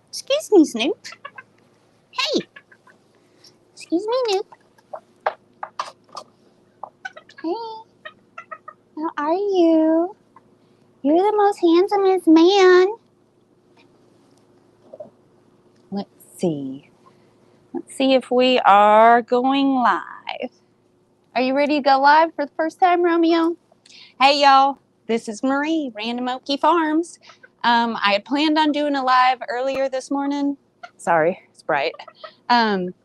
Excuse me, Snoop. Hey, excuse me, Snoop. Hey, how are you? You're the most handsomest man. Let's see. Let's see if we are going live. Are you ready to go live for the first time, Romeo? Hey, y'all. This is Marie, Random Oaky Farms. I had planned on doing a live earlier this morning. Sorry, it's bright. But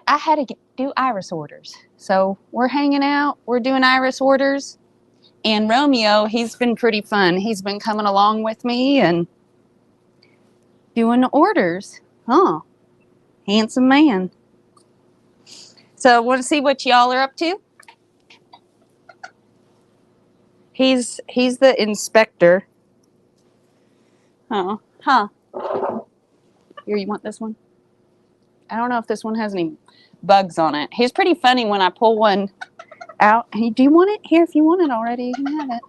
I had to do iris orders. So we're hanging out. We're doing iris orders. And Romeo, he's been pretty fun. He's been coming along with me and doing orders. Huh. Handsome man. So want to see what y'all are up to? He's the inspector. Oh, huh. Here, you want this one? I don't know if this one has any bugs on it. He's pretty funny when I pull one out. Hey, do you want it? Here, if you want it already, you can have it.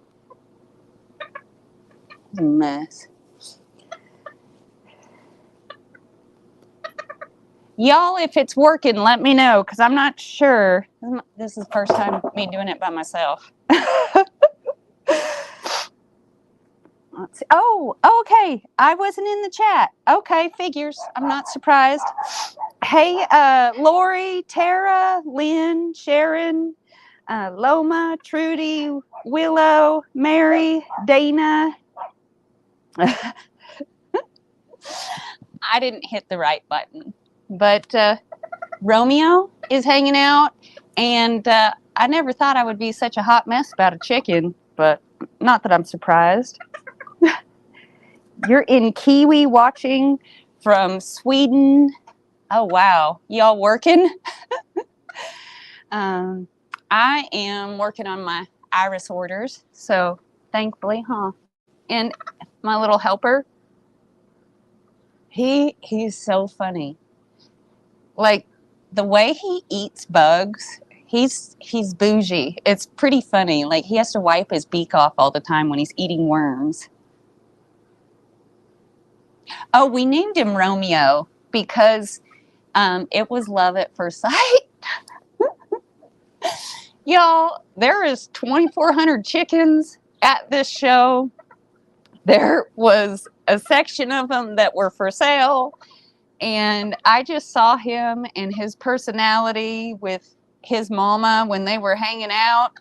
It's a mess. Y'all, if it's working, let me know, because I'm not sure. This is the first time me doing it by myself. Let's see. Oh, okay. I wasn't in the chat. Okay, figures. I'm not surprised. Hey, Lori, Tara, Lynn, Sharon, Loma, Trudy, Willow, Mary, Dana. I didn't hit the right button, but Romeo is hanging out, and I never thought I would be such a hot mess about a chicken, but not that I'm surprised. You're in Kiwi watching from Sweden. Oh, wow. Y'all working? I am working on my iris orders, so thankfully, huh? And my little helper, he's so funny. Like, the way he eats bugs, he's bougie. It's pretty funny. Like, he has to wipe his beak off all the time when he's eating worms. Oh, we named him Romeo because it was love at first sight. Y'all, there is 2,400 chickens at this show. There was a section of them that were for sale, and I just saw him and his personality with his mama when they were hanging out.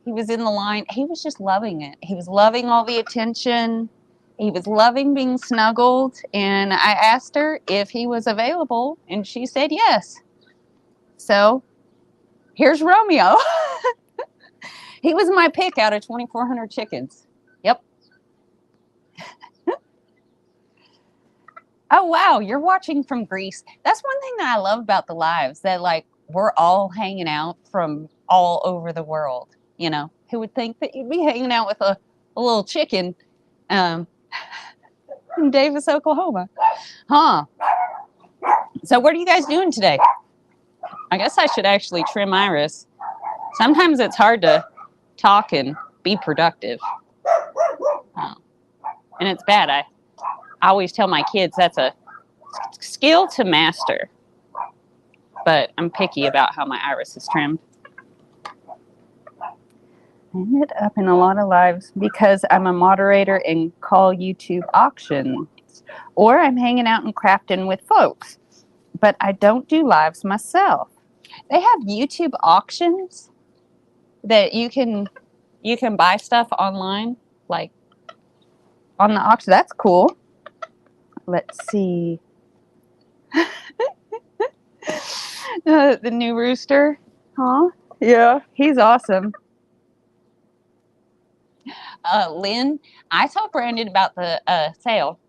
He was in the line. He was just loving it. He was loving all the attention. He was loving being snuggled, and I asked her if he was available, and she said yes. So here's Romeo. He was my pick out of 2,400 chickens. Yep. Oh, wow. You're watching from Greece. That's one thing that I love about the lives, that like we're all hanging out from all over the world. You know, who would think that you'd be hanging out with a little chicken in Davis, Oklahoma? Huh. So what are you guys doing today? I guess I should actually trim Iris. Sometimes it's hard to talk and be productive. Oh. And it's bad. I always tell my kids that's a skill to master. But I'm picky about how my Iris is trimmed. I ended up in a lot of lives because I'm a moderator and call YouTube auctions. Or I'm hanging out and crafting with folks. But I don't do lives myself. They have YouTube auctions that you can buy stuff online, like on the auction. That's cool. Let's see. The new rooster, huh? Yeah, he's awesome. Lynn, I told Brandon about the sale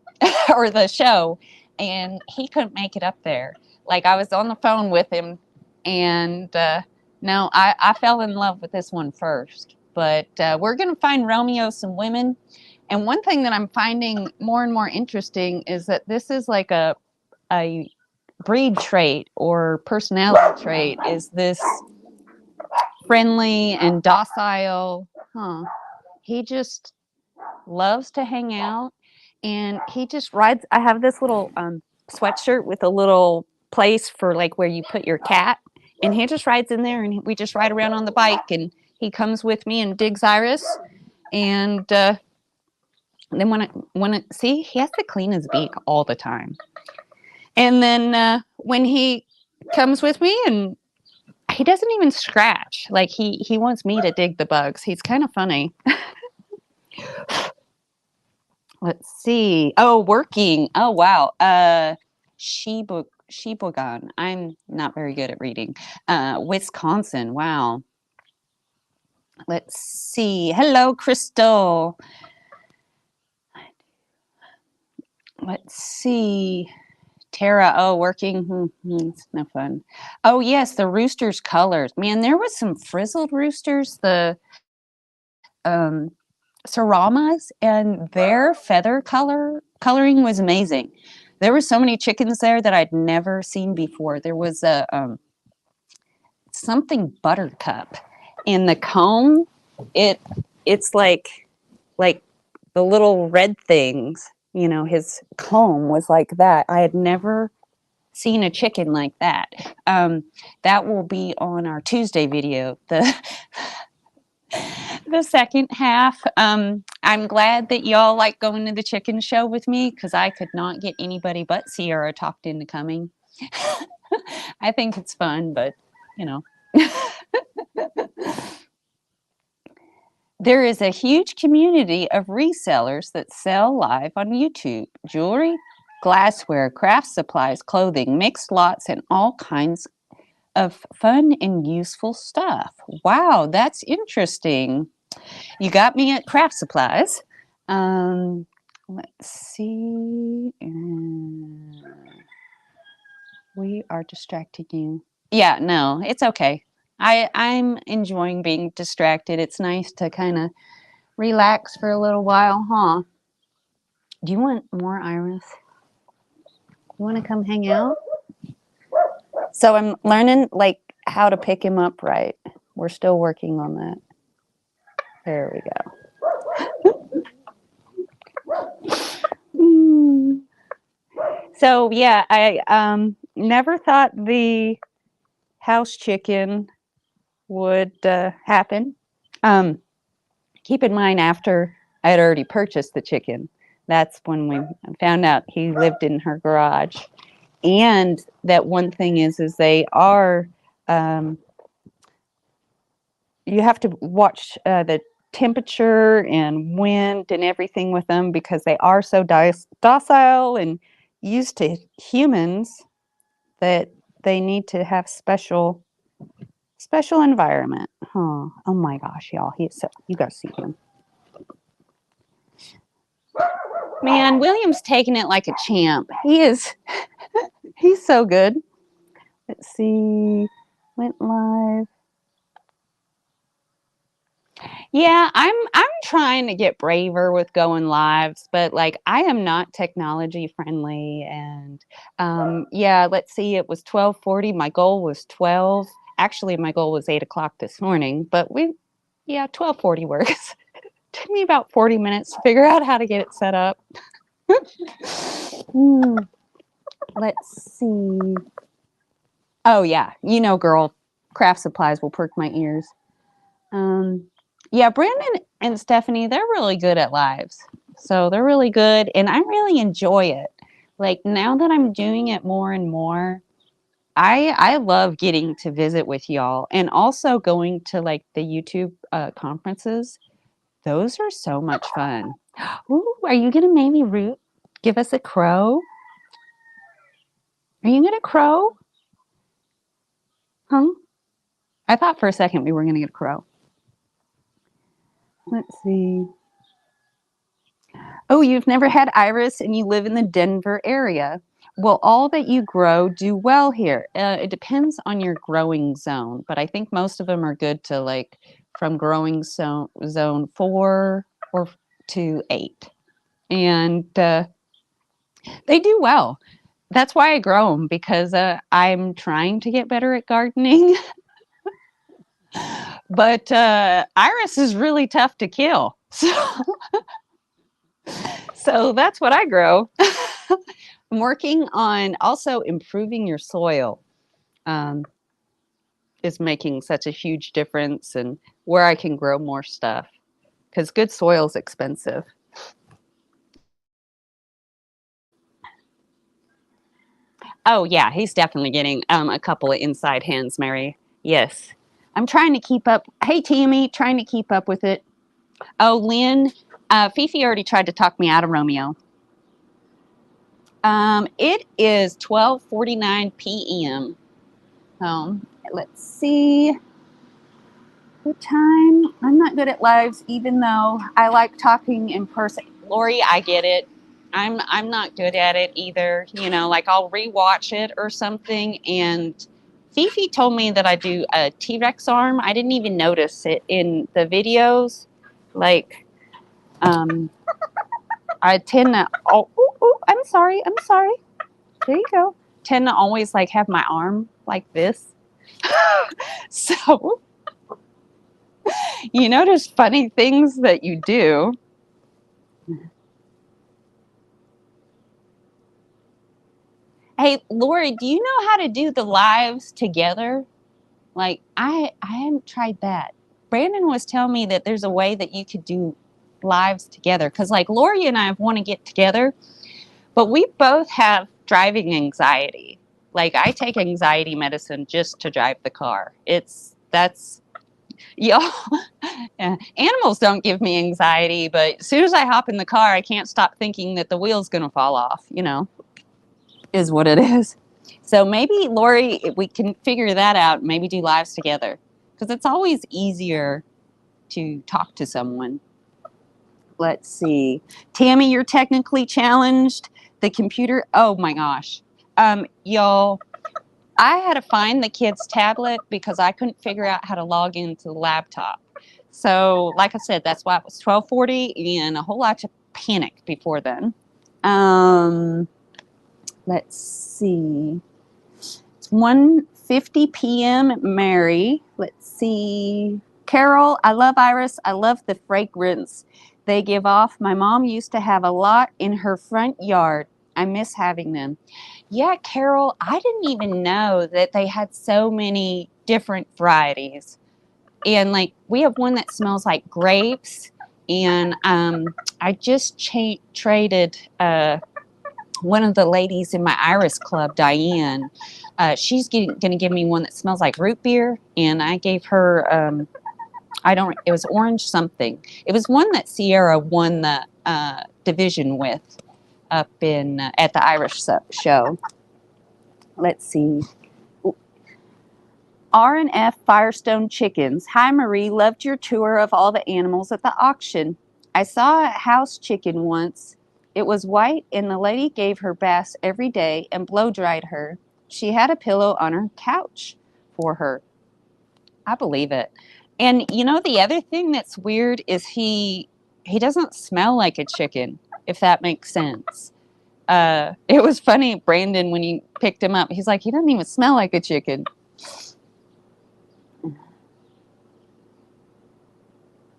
or the show, and he couldn't make it up there. Like, I was on the phone with him, and no, I fell in love with this one first. But we're going to find Romeo some women. And one thing that I'm finding more and more interesting is that this is like a breed trait or personality trait, is this friendly and docile. Huh. He just loves to hang out, and he just rides. I have this little sweatshirt with a little place for like where you put your cat, and he just rides in there, and we just ride around on the bike, and he comes with me and digs Iris, and then when it see, he has to clean his beak all the time, and then when he comes with me, and he doesn't even scratch, like he wants me to dig the bugs. He's kind of funny. Let's see. Oh, working. Oh, wow. Sheboygan. I'm not very good at reading. Wisconsin. Wow. Let's see. Hello, Crystal. Let's see. Tara. Oh, working. It's no fun. Oh, yes, the roosters' colors. Man, there was some frizzled roosters. The Saramas, and their feather coloring was amazing. There were so many chickens there that I'd never seen before. There was a something buttercup in the comb. It's like the little red things. You know, his comb was like that. I had never seen a chicken like that. That will be on our Tuesday video. The second half. I'm glad that y'all like going to the chicken show with me, because I could not get anybody but Sierra talked into coming. I think it's fun, but you know. There is a huge community of resellers that sell live on YouTube. Jewelry, glassware, craft supplies, clothing, mixed lots, and all kinds of fun and useful stuff. Wow, that's interesting. You got me at craft supplies. Let's see. We are distracting you. Yeah, no, it's okay. I'm enjoying being distracted. It's nice to kind of relax for a little while, huh? Do you want more, Iris? You want to come hang out? So I'm learning like how to pick him up right. We're still working on that. There we go. So yeah, I never thought the house chicken would happen. Keep in mind, after I had already purchased the chicken, that's when we found out he lived in her garage. And that one thing is they are, you have to watch the temperature and wind and everything with them, because they are so docile and used to humans that they need to have special environment. Oh my gosh, y'all, you gotta see him. Man, William's taking it like a champ. He is. He's so good. Let's see. Went live. Yeah, I'm trying to get braver with going lives, but like I am not technology friendly. And yeah, let's see. It was 12:40. My goal was 12. Actually, my goal was 8 o'clock this morning, but 12:40 works. Took me about 40 minutes to figure out how to get it set up. Let's see. Oh yeah, girl, craft supplies will perk my ears. Yeah, Brandon and Stephanie, they're really good at lives. So they're really good, and I really enjoy it. Like now that I'm doing it more and more, I love getting to visit with y'all, and also going to like the YouTube conferences. Those are so much fun. Ooh, are you gonna maybe give us a crow? Are you gonna crow? Huh? I thought for a second we were gonna get a crow. Let's see. Oh, you've never had Iris and you live in the Denver area. Well, all that you grow do well here. It depends on your growing zone, but I think most of them are good to like from growing zone 4 or to 8. And they do well. That's why I grow them, because I'm trying to get better at gardening. But Iris is really tough to kill. So So that's what I grow. I'm working on also improving your soil. Um, is making such a huge difference and where I can grow more stuff because good soil is expensive. Oh yeah, he's definitely getting a couple of inside hands, Mary. Yes. I'm trying to keep up. Hey Tammy, trying to keep up with it. Oh, Lynn, Fifi already tried to talk me out of Romeo. It is 12:49 p.m. Let's see what time. I'm not good at lives, even though I like talking in person. Lori, I get it. I'm not good at it either. You know, like I'll rewatch it or something. And Fifi told me that I do a T-Rex arm. I didn't even notice it in the videos. Like, um, I tend to. Oh, ooh, ooh, I'm sorry. I'm sorry. There you go. Tend to always like have my arm like this. So you notice funny things that you do. Hey, Lori, do you know how to do the lives together? Like I haven't tried that. Brandon was telling me that there's a way that you could do lives together because like Lori and I want to get together, but we both have driving anxiety. Like I take anxiety medicine just to drive the car. It's that's y'all. Yeah, animals don't give me anxiety, but as soon as I hop in the car, I can't stop thinking that the wheel's gonna fall off. You know, is what it is. So maybe Lori, if we can figure that out, maybe do lives together because it's always easier to talk to someone. Let's see. Tammy, you're technically challenged. The computer, oh my gosh. Y'all, I had to find the kid's tablet because I couldn't figure out how to log into the laptop. So, like I said, that's why it was 12:40 and a whole lot of panic before then. Um, let's see. It's 1:50 p.m. Mary. Let's see. Carol, I love Iris. I love the fragrance they give off. My mom used to have a lot in her front yard. I miss having them. Yeah, Carol, I didn't even know that they had so many different varieties. And like we have one that smells like grapes. And I just traded one of the ladies in my Iris Club, Diane. She's going to give me one that smells like root beer. And I gave her it was orange something. It was one that Sierra won the division with up in at the Irish show. Let's see. R&F Firestone Chickens. Hi, Marie. Loved your tour of all the animals at the auction. I saw a house chicken once. It was white, and the lady gave her baths every day and blow dried her. She had a pillow on her couch for her. I believe it. And you know the other thing that's weird is he doesn't smell like a chicken, if that makes sense. It was funny, Brandon, when he picked him up, he's like, he doesn't even smell like a chicken.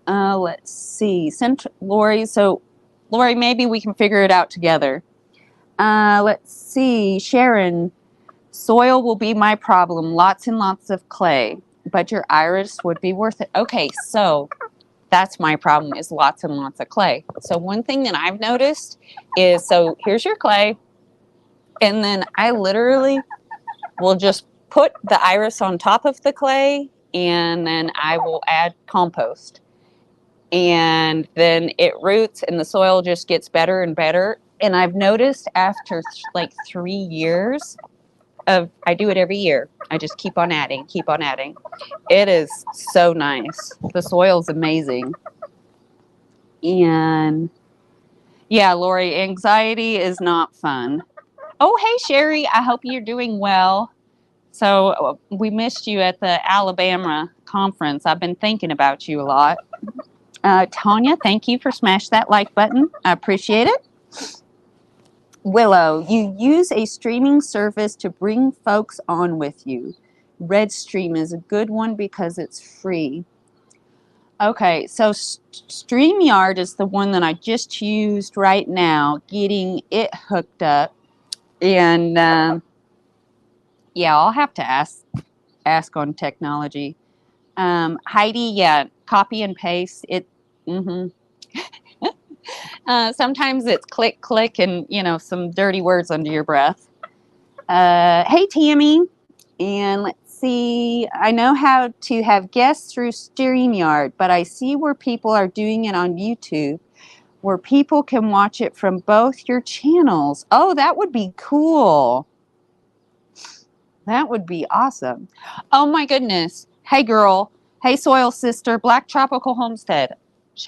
Let's see. Lori, so Lori, maybe we can figure it out together. Let's see. Sharon, soil will be my problem. Lots and lots of clay, but your iris would be worth it. Okay, so that's my problem is lots and lots of clay. So one thing that I've noticed is, so here's your clay, and then I literally will just put the iris on top of the clay, and then I will add compost. And then it roots and the soil just gets better and better. And I've noticed after like 3 years I do it every year. I just keep on adding, keep on adding. It is so nice. The soil's amazing. And yeah, Lori, anxiety is not fun. Oh, hey, Sherry, I hope you're doing well. So we missed you at the Alabama conference. I've been thinking about you a lot. Tanya, thank you for smash that like button. I appreciate it. Willow, you use a streaming service to bring folks on with you. Redstream is a good one because it's free. Okay, so StreamYard is the one that I just used right now, getting it hooked up. And yeah, I'll have to ask on technology. Heidi, yeah, copy and paste it. Hmm. Sometimes it's click, click, and some dirty words under your breath. Hey, Tammy, and let's see. I know how to have guests through StreamYard, but I see where people are doing it on YouTube, where people can watch it from both your channels. Oh, that would be cool. That would be awesome. Oh my goodness. Hey girl. Hey Soil Sister, Black Tropical Homestead.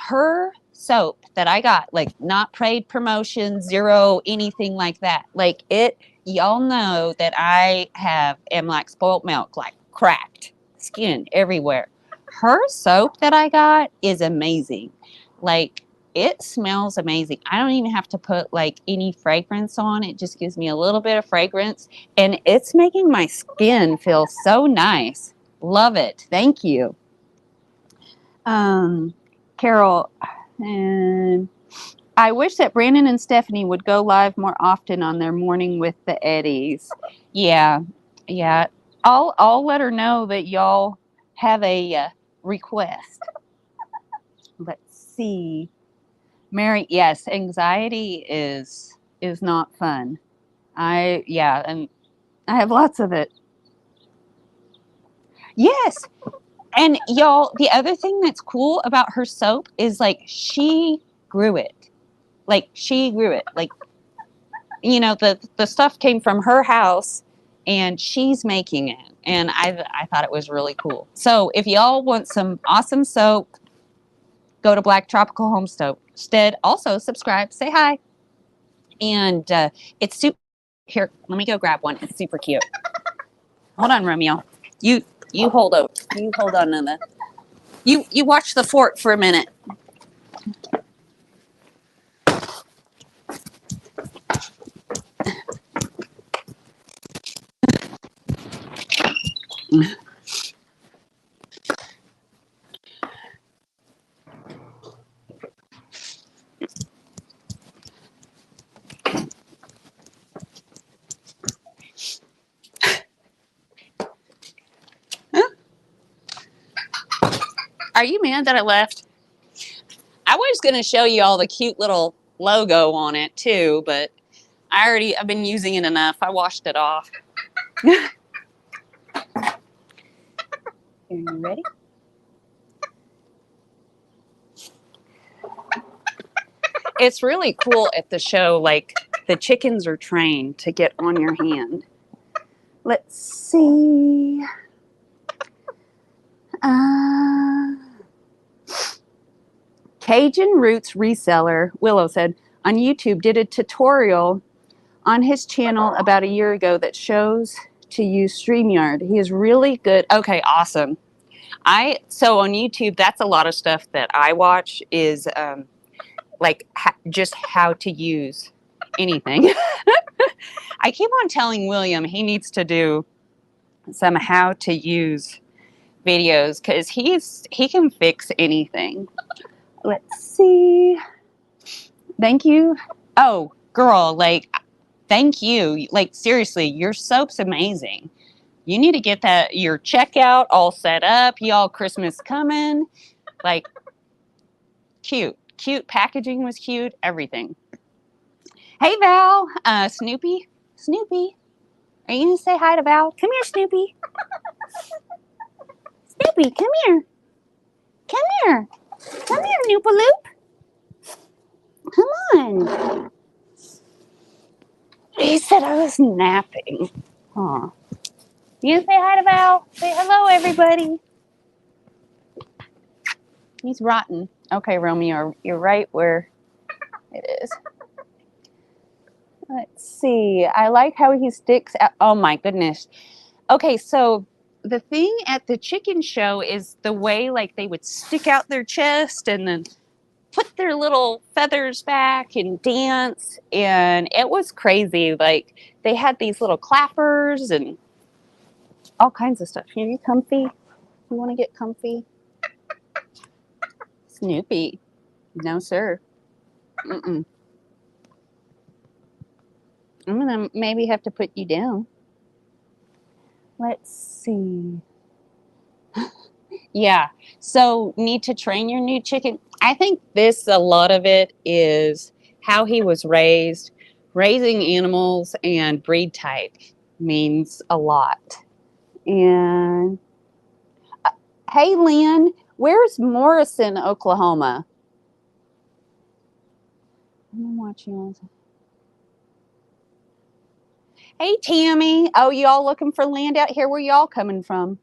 Her soap that I got, like not paid promotion, zero, anything like that. Like y'all know that I am like spoiled milk, like cracked skin everywhere. Her soap that I got is amazing. Like it smells amazing. I don't even have to put like any fragrance on. It just gives me a little bit of fragrance and it's making my skin feel so nice. Love it. Thank you. Carol, and I wish that Brandon and Stephanie would go live more often on their morning with the Eddies. Yeah, yeah. I'll let her know that y'all have a request. Let's see. Mary, yes, anxiety is not fun. And I have lots of it. Yes. And y'all, the other thing that's cool about her soap is like she grew it. Like she grew it. Like the stuff came from her house and she's making it. And I thought it was really cool. So if y'all want some awesome soap, go to Black Tropical Homestead. Also subscribe, say hi. And it's super. Here, let me go grab one. It's super cute. Hold on, Romeo. You you hold on. You hold on to the. You watch the fort for a minute. Are you mad that I left? I was going to show you all the cute little logo on it too, but I've been using it enough. I washed it off. Are you ready? It's really cool at the show, like the chickens are trained to get on your hand. Let's see. Cajun Roots Reseller, Willow said, on YouTube did a tutorial on his channel about a year ago that shows to use StreamYard. He is really good. Okay, awesome. So on YouTube, that's a lot of stuff that I watch is like just how to use anything. I keep on telling William he needs to do some how to use videos because he can fix anything. Let's see. Thank you. Oh, girl, like thank you. Like seriously, your soap's amazing. You need to get your checkout all set up. Y'all Christmas coming. Like cute packaging was cute, everything. Hey Val, Snoopy, are you gonna say hi to Val? Come here, Snoopy. Snoopy, come here. Come here. Come here, Noopaloop. Come on. He said I was napping. Huh. You gonna say hi to Val? Say hello, everybody. He's rotten. Okay, Romeo, you're right where it is. Let's see. I like how he sticks out. Oh my goodness. Okay, so the thing at the chicken show is the way like they would stick out their chest and then put their little feathers back and dance, and it was crazy. Like they had these little clappers and all kinds of stuff. You comfy? You want to get comfy? Snoopy. No, sir. Mm-mm. I'm gonna maybe have to put you down. Let's see. Yeah. So need to train your new chicken. I think a lot of it is how he was raised. Raising animals and breed type means a lot. And hey, Lynn, where's Morrison, Oklahoma? I'm watching. Hey, Tammy. Oh, y'all looking for land out here? Where y'all coming from?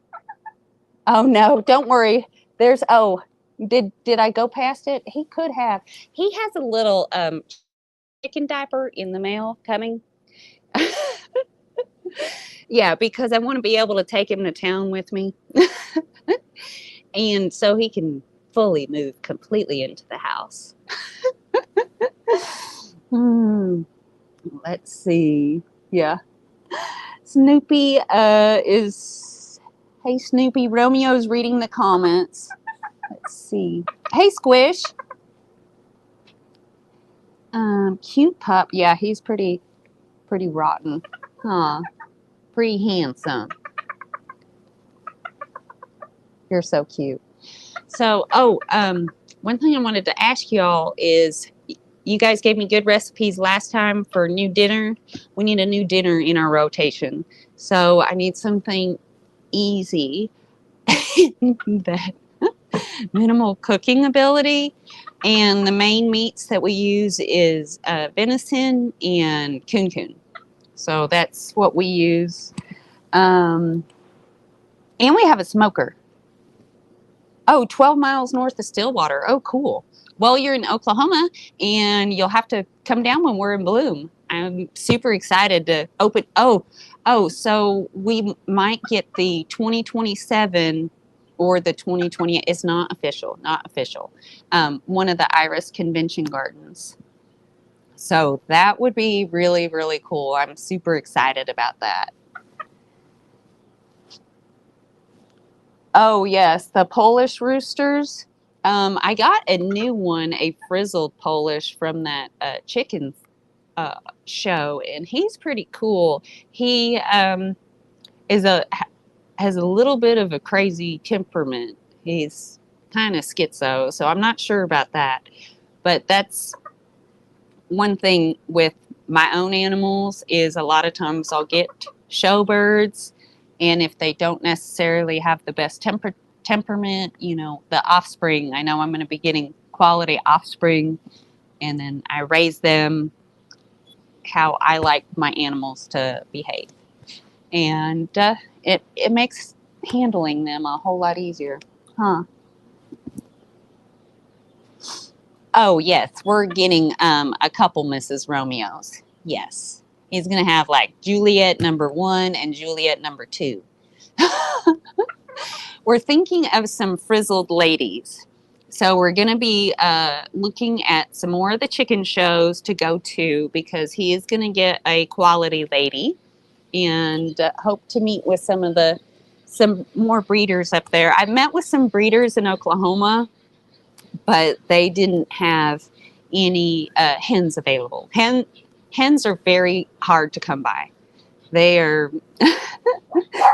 Oh no, don't worry. There's did I go past it? He could have. He has a little chicken diaper in the mail coming. Yeah, because I want to be able to take him to town with me. And so he can fully move completely into the house. Let's see. Yeah. Snoopy is hey Snoopy, Romeo's reading the comments. Let's see. Hey Squish. Cute pup. Yeah, he's pretty rotten. Huh. Pretty handsome. You're so cute. So, one thing I wanted to ask y'all is you guys gave me good recipes last time for new dinner. We need a new dinner in our rotation. So I need something easy that minimal cooking ability. And the main meats that we use is venison and coon. So that's what we use. And we have a smoker. Oh, 12 miles north of Stillwater. Oh, cool. Well, you're in Oklahoma, and you'll have to come down when we're in bloom. I'm super excited to open. So we might get the 2027 or the 2020. It's not official. One of the Iris Convention Gardens. So that would be really, really cool. I'm super excited about that. Oh, yes, the Polish roosters. I got a new one, a frizzled Polish from that chicken show, and he's pretty cool. He has a little bit of a crazy temperament. He's kind of schizo, so I'm not sure about that. But that's one thing with my own animals is a lot of times I'll get show-birds, and if they don't necessarily have the best temperament, the offspring, I know I'm going to be getting quality offspring, and then I raise them how I like my animals to behave. And it makes handling them a whole lot easier. Huh. Oh, yes, we're getting a couple Mrs. Romeos. Yes. He's going to have like Juliet number 1 and Juliet number 2. We're thinking of some frizzled ladies. So we're going to be looking at some more of the chicken shows to go to because he is going to get a quality lady and hope to meet with some more breeders up there. I met with some breeders in Oklahoma, but they didn't have any hens available. Hens are very hard to come by. They are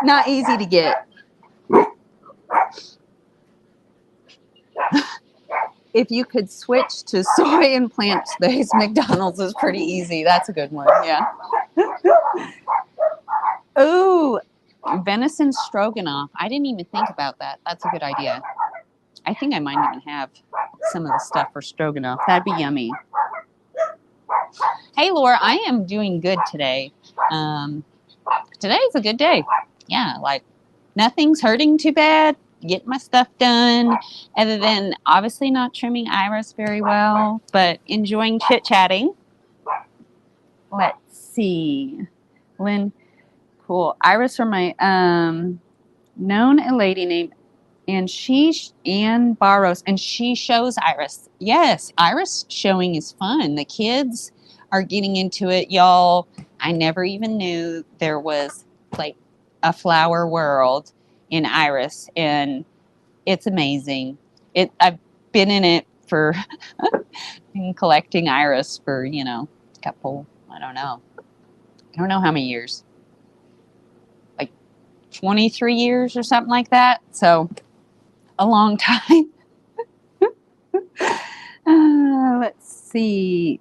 not easy to get. If you could switch to soy and plant-based McDonald's is pretty easy. That's a good one, yeah. Ooh, venison stroganoff. I didn't even think about that. That's a good idea. I think I might even have some of the stuff for stroganoff. That'd be yummy. Hey, Laura, I am doing good today. Today's a good day. Yeah, like nothing's hurting too bad. Get my stuff done, other than obviously not trimming Iris very well, but enjoying chit-chatting. Let's see. Lynn, cool. Iris from my known a lady named Ann Barrows, and she shows Iris. Yes, Iris showing is fun. The kids are getting into it, y'all. I never even knew there was like a flower world in Iris, and it's amazing. been in it for been collecting iris for, you know, a couple, I don't know how many years, like 23 years or something like that. So a long time. Let's see.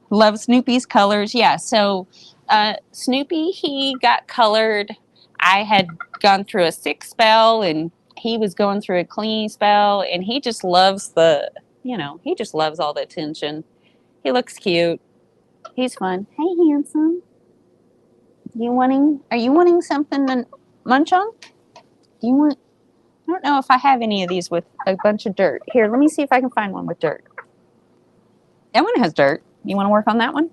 Love Snoopy's colors. Yeah. So Snoopy, he got colored. I had gone through a sick spell and he was going through a clean spell, and he just loves he just loves all the attention. He looks cute. He's fun. Hey, handsome. Are you wanting something to munch on? Do you want, I don't know if I have any of these with a bunch of dirt. Here, let me see if I can find one with dirt. That one has dirt. You want to work on that one?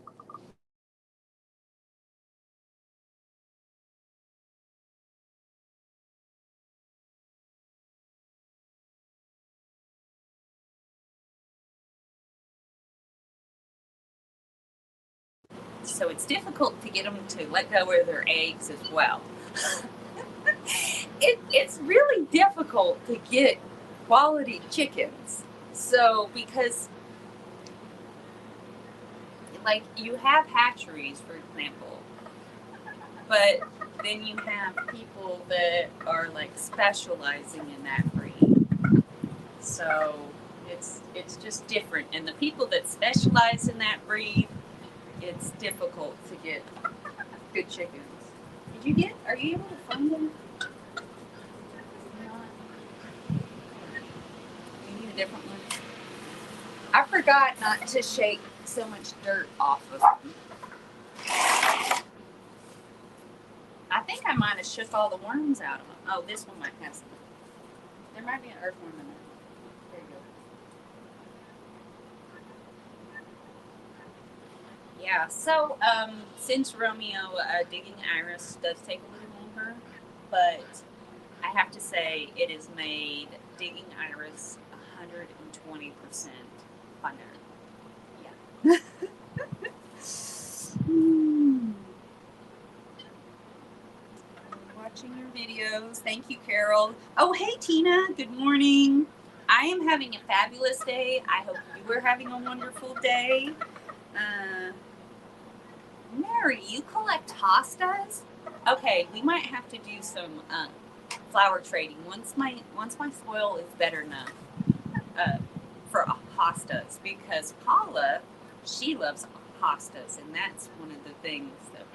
So it's difficult to get them to let go of their eggs as well. It's really difficult to get quality chickens. So because like you have hatcheries, for example, but then you have people that are like specializing in that breed. So it's just different. And the people that specialize in that breed, it's difficult to get good chickens. Are you able to find them? You need a different one? I forgot not to shake so much dirt off of them. I think I might have shook all the worms out of them. Oh, this one might have some. There might be an earthworm in there. There you go. Yeah, so since Romeo, digging iris does take a little longer, but I have to say it has made digging iris 120% funner. Yeah. Watching your videos. Thank you, Carol. Oh, hey, Tina. Good morning. I am having a fabulous day. I hope you are having a wonderful day. Mary, you collect hostas? Okay, we might have to do some flower trading once my soil is better enough for hostas, because Paula, she loves hostas, and that's one of the things that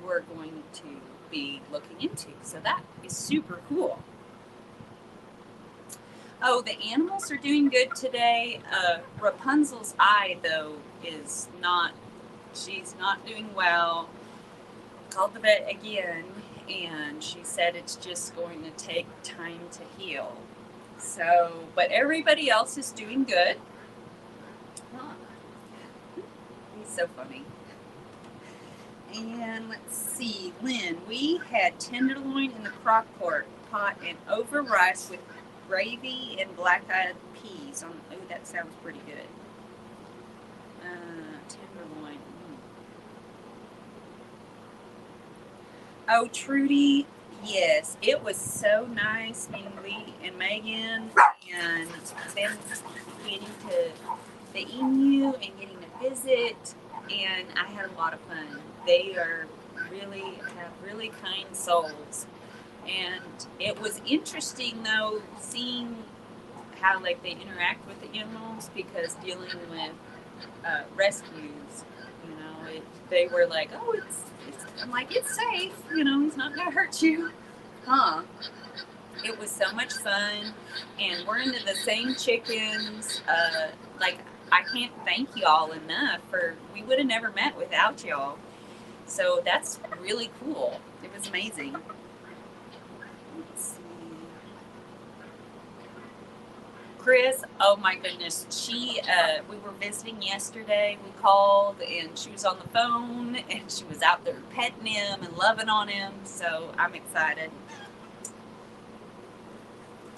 we're going to be looking into. So that is super cool. Oh, the animals are doing good today. Rapunzel's eye, though, she's not doing well. Called the vet again, and she said it's just going to take time to heal. So, but everybody else is doing good. Huh. He's so funny. And let's see, Lynn, we had tenderloin in the crock pot and over rice with gravy and black-eyed peas. Oh, that sounds pretty good. Tenderloin. Oh, Trudy, yes, it was so nice meeting Lee and Megan, and them getting to the emu and getting to visit, and I had a lot of fun. They have really kind souls, and it was interesting though seeing how like they interact with the animals, because dealing with rescues, they were like, oh, I'm like, it's safe, he's not gonna hurt you. Huh. It was so much fun, and we're into the same chickens. Like, I can't thank y'all enough we would have never met without y'all. So that's really cool. It was amazing. Let's see. Chris, oh my goodness, we were visiting yesterday. We called, and she was on the phone, and she was out there petting him and loving on him. So I'm excited.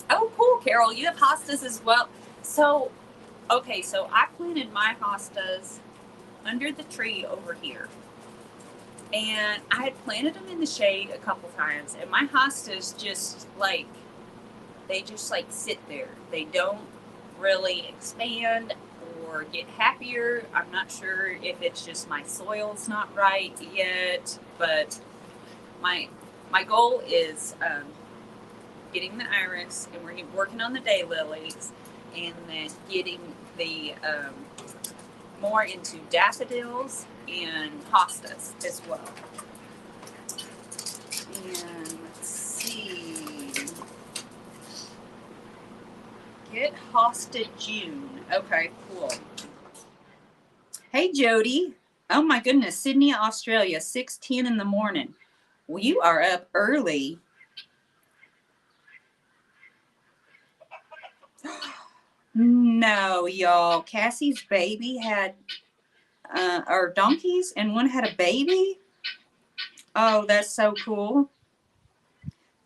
Oh, cool, Carol. You have hostas as well. So, okay, so I planted my hostas under the tree over here. And I had planted them in the shade a couple times. And my hostas just sit there. They don't really expand or get happier. I'm not sure if it's just my soil's not right yet, but my goal is getting the iris, and we're working on the daylilies, and then getting the more into daffodils and hostas as well. And let's see. Get hosta June. Okay, cool. Hey, Jody. Oh my goodness, Sydney, Australia, 6:10 in the morning. Well, you are up early. No, y'all. Cassie's baby had, or donkeys, and one had a baby. Oh, that's so cool.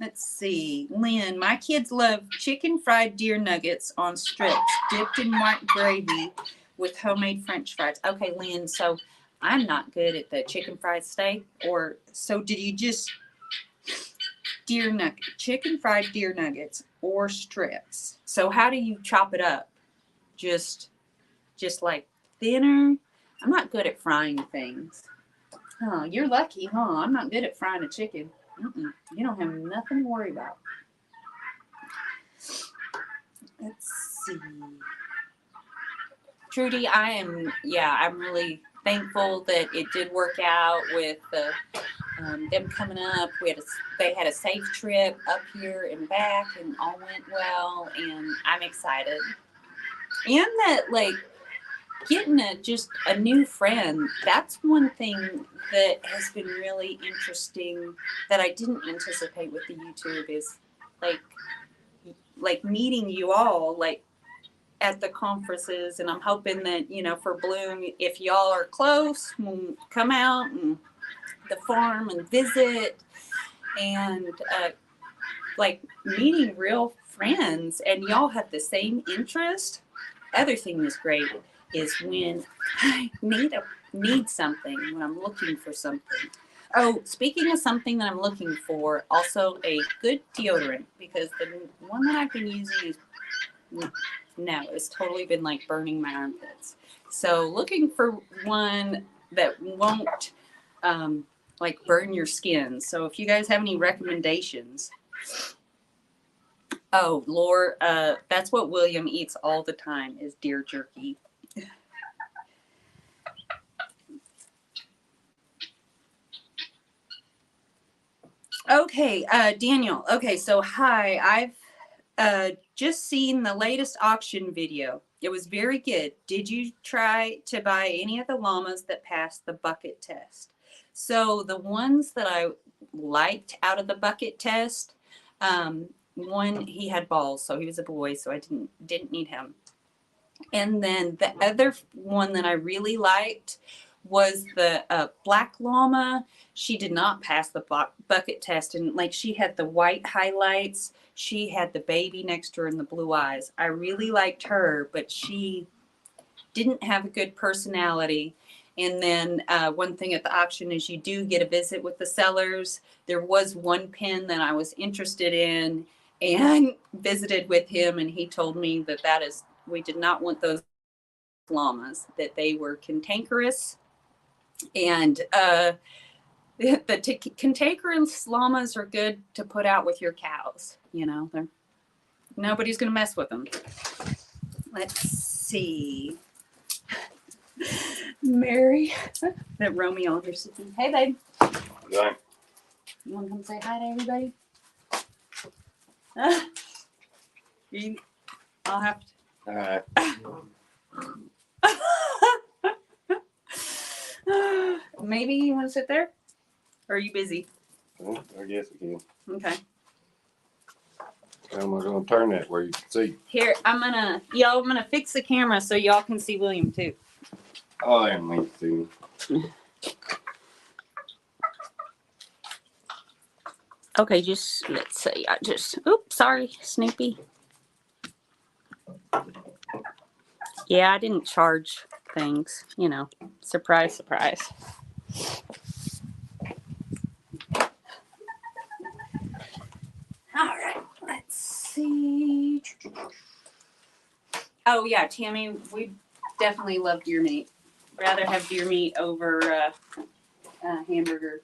Let's see. Lynn, my kids love chicken fried deer nuggets on strips dipped in white gravy with homemade French fries. Okay, Lynn, so I'm not good at the chicken fried steak. Or so did you just chicken fried deer nuggets or strips? So how do you chop it up? Just like thinner? I'm not good at frying things. Oh, you're lucky, huh? I'm not good at frying a chicken. You don't have nothing to worry about. Let's see. Trudy, I'm really thankful that it did work out with them coming up. They had a safe trip up here and back, and all went well, and I'm excited. And that, like, getting just a new friend, that's one thing that has been really interesting that I didn't anticipate with the YouTube is like meeting you all like at the conferences. And I'm hoping that, for Bloom, if y'all are close, we'll come out and the farm and visit, and like meeting real friends, and y'all have the same interest. Other thing that's great is when I need something, when I'm looking for something. Oh, speaking of something that I'm looking for, also a good deodorant, because the one that I've been using is it's totally been like burning my armpits. So looking for one that won't like burn your skin. So if you guys have any recommendations. Oh, Laura, that's what William eats all the time is deer jerky. Okay, Daniel. Okay, so hi. I've just seen the latest auction video. It was very good. Did you try to buy any of the llamas that passed the bucket test? So the ones that I liked out of the bucket test, one, he had balls, so he was a boy, so I didn't need him. And then the other one that I really liked was the black llama. She did not pass the bucket test, and like she had the white highlights, she had the baby next to her and the blue eyes. I really liked her, but she didn't have a good personality. And then one thing at the auction is you do get a visit with the sellers. There was one pen that I was interested in and visited with him, and he told me that we did not want those llamas, that they were cantankerous. And the cantankerous llamas are good to put out with your cows. Nobody's going to mess with them. Let's see. Mary, that Romeo here sitting. Hey, babe. Right. You want to come say hi to everybody? I'll have to. All right. Maybe you want to sit there? Or are you busy? Well, I guess we can. Okay. How am I going to turn that where you can see? Here, I'm gonna fix the camera so y'all can see William too. Oh, I am need to see. Okay, let's see. Oops, sorry, Snoopy. Yeah, I didn't charge things, surprise, surprise. All right, let's see. Oh yeah, Tammy, we definitely love deer meat. Rather have deer meat over hamburger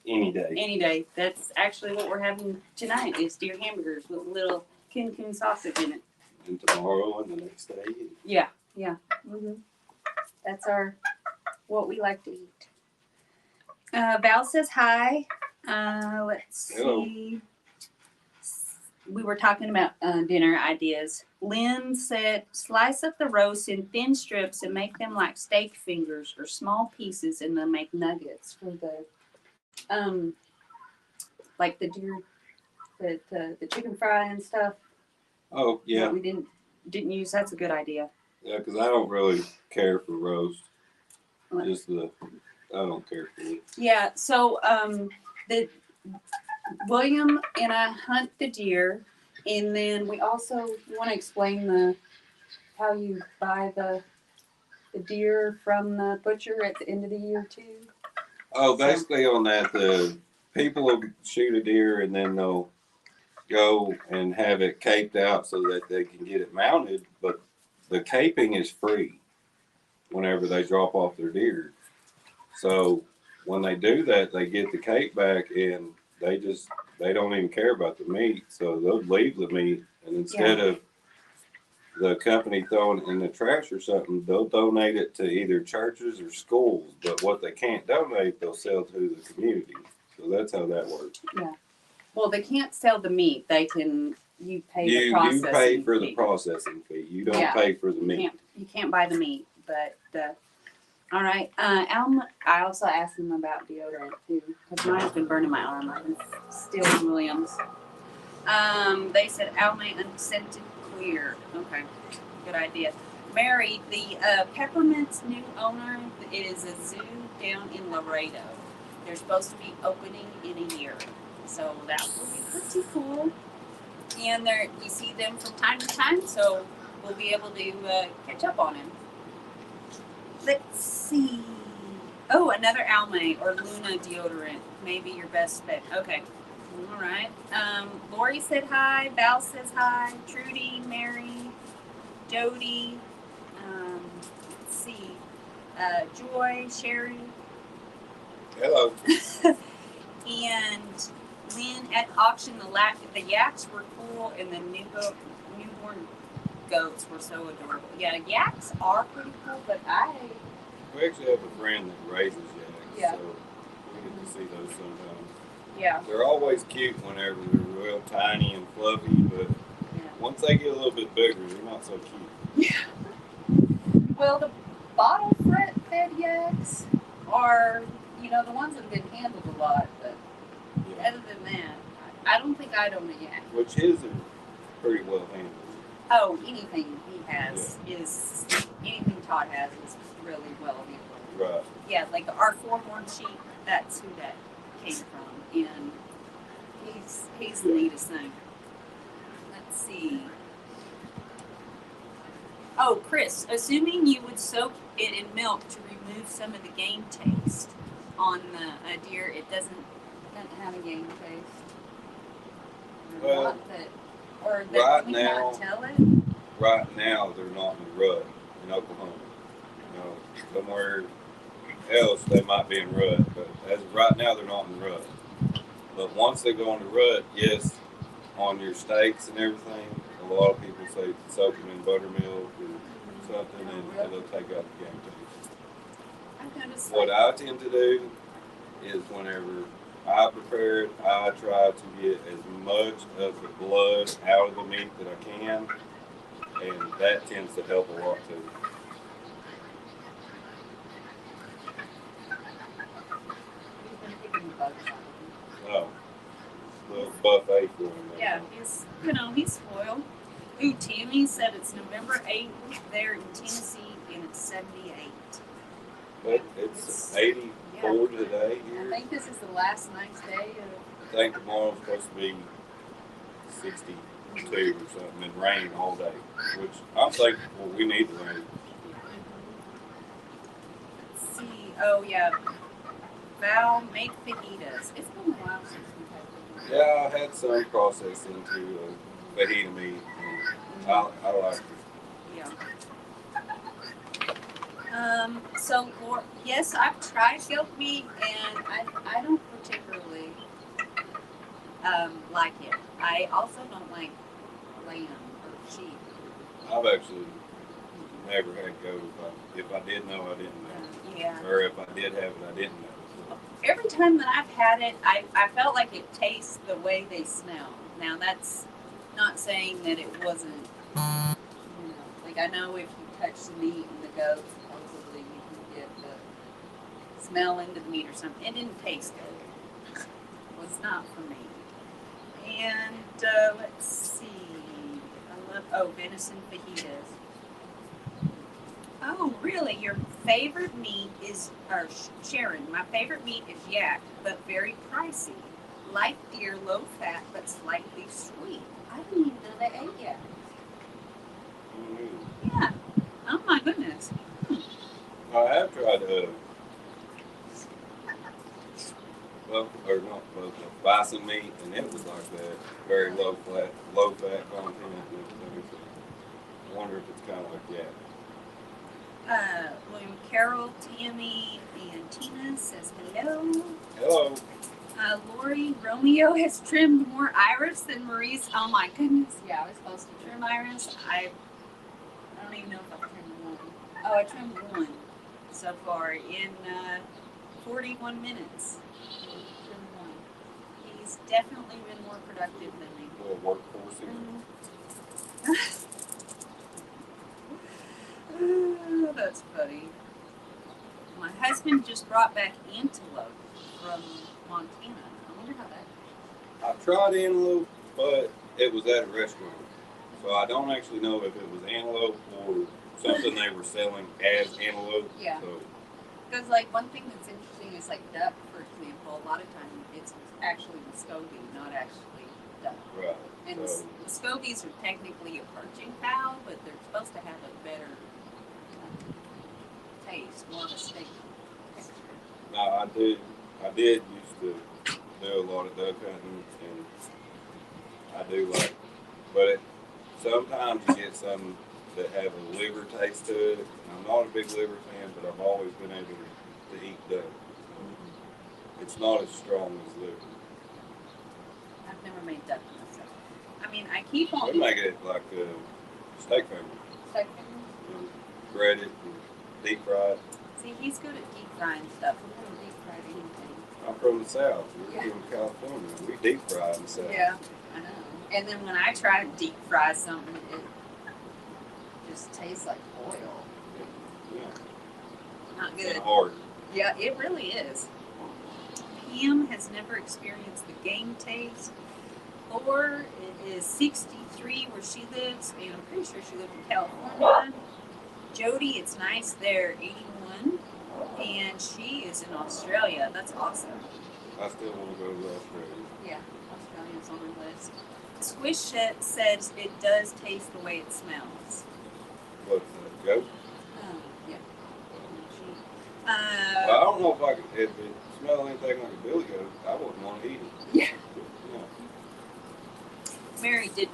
Any day. any day. That's actually what we're having tonight is deer hamburgers with a little King sausage in it. And tomorrow and the next day. Yeah, yeah. That's what we like to eat. Val says hi. Let's Hello. see. We were talking about dinner ideas. Lynn said, slice up the roast in thin strips and make them like steak fingers or small pieces, and then make nuggets for the like the deer, the chicken fry and stuff. Oh, yeah. That we didn't use. That's a good idea. Yeah, because I don't really care for roast. What? I don't care for it. Yeah. So the William and I hunt the deer, and then we also want to explain how you buy the deer from the butcher at the end of the year too. Oh, basically on that, the people will shoot a deer and then they'll go and have it caped out so that they can get it mounted. But the caping is free whenever they drop off their deer. So when they do that, they get the cape back and they don't even care about the meat. So they'll leave the meat, and instead of the company throwing it in the trash or something, they'll donate it to either churches or schools. But what they can't donate, they'll sell to the community. So that's how that works. Yeah. Well, they can't sell the meat. They can. You pay the You processing pay for fee. the processing fee. You don't Yeah. pay for the meat. You can't buy the meat, but all right. Alma, I also asked them about deodorant too, because mine's been burning my arm. I've been stealing Williams. They said Alma unscented clear. Okay, good idea. Mary, the Peppermint's new owner is a zoo down in Laredo. They're supposed to be opening in a year, so that will be pretty cool. And we see them from time to time, so we'll be able to catch up on him. Let's see. Oh, another Almay or Luna deodorant. Maybe your best bet. Okay. All right. Lori said hi. Val says hi. Trudy, Mary, Jody. Let's see. Joy, Sherry. Hello. And Lynn at auction, the yaks were cool, and the newborn goats were so adorable. Yeah, yaks are pretty cool, but We actually have a friend that raises yaks, Yeah. so we get to see those sometimes. Yeah. They're always cute whenever they're real tiny and fluffy, but once they get a little bit bigger, they're not so cute. Yeah. Well, the bottle fed yaks are, the ones that have been handled a lot, but other than that, I don't think I'd own a yak. Which his are pretty well handled. Oh, anything he has anything Todd has is really well handled. Right. Yeah, like our four-horn sheep, that's who that came from, and he's the neatest thing. Let's see. Oh, Chris, assuming you would soak it in milk to remove some of the game taste on the deer, it doesn't have a game taste. Well, Can we not tell it? Right now, they're not in the rut in Oklahoma. Somewhere else they might be in rut, but as of right now, they're not in rut. But once they go in the rut, yes, on your steaks and everything, a lot of people say soak them in buttermilk or something, and it'll take out the game taste. What I tend to do is whenever I prepare it, I try to get as much of the blood out of the meat that I can, and that tends to help a lot too. Oh, little buffet for him. Yeah, he's spoiled. Ooh, Tammy said it's November 8th there in Tennessee, and it's 78. But it's 84 today here. I think this is the last nice day. I think tomorrow's supposed to be 62 or something and rain all day, which I'm thankful we need the rain. Let's see. Oh, yeah. Val, make fajitas. It's been a while since we've had fajitas. Yeah, I had some processed into fajita meat. I like it. Yeah. So, yes, I've tried goat meat, and I don't particularly like it. I also don't like lamb or sheep. I've actually never had goat. If I did know, I didn't know. Yeah. Or if I did have it, I didn't know. Every time that I've had it, I felt like it tastes the way they smell. Now, that's not saying that it wasn't, like I know if you touch the meat and the goat, supposedly you can get the smell into the meat or something. It didn't taste good. It was not for me. And let's see. Venison fajitas. Oh, really? Your favorite meat is, Sharon, my favorite meat is yak, but very pricey. Like deer, low fat, but slightly sweet. I didn't even know they ate yak. Yeah. Oh my goodness. I have tried bison meat, and it was like that, very low fat content. I wonder if it's kind of like that. William Carroll, Tammy, and Tina says hello. Hello. Lori, Romeo has trimmed more iris than Maurice. Oh my goodness. Yeah, I was supposed to trim iris. I don't even know if I've trimmed one. Oh, I trimmed one so far in 41 minutes. Trimmed one. He's definitely been more productive than me. A little workforce here. Oh, that's funny. My husband just brought back antelope from Montana. I wonder how that. I tried antelope, but it was at a restaurant, so I don't actually know if it was antelope or something they were selling as antelope. Yeah. So. Because like one thing that's interesting is like duck, for example. A lot of times it's actually Muscovy, not actually duck. Right. And so. Muscovies are technically a perching fowl, but they're supposed to have a better taste, more of a steak texture. No, I did used to do a lot of duck hunting, and I do like, but sometimes you get some that have a liver taste to it. And I'm not a big liver fan, but I've always been able to eat duck. It's not as strong as liver. I've never made duck myself. I mean, I keep on. We make it like steak finger. Steak finger. Bread it and deep fried. See, he's good at deep frying stuff. We don't deep fry anything. I'm from the South. We're from California. We deep fry in the South. Yeah, I know. And then when I try to deep fry something, it just tastes like oil. Yeah. Not good. It's hard. Yeah, it really is. Pam has never experienced the game taste. Thor is 63 where she lives, and I'm pretty sure she lives in California. Jody, it's nice there, 81, and she is in Australia. That's awesome. I still want to go to Australia. Yeah, Australia's on my list. Squish says it does taste the way it smells. What's that, goat? Yeah. I don't know if it smells anything like a billy goat, I wouldn't want to eat it. Yeah. Mary, did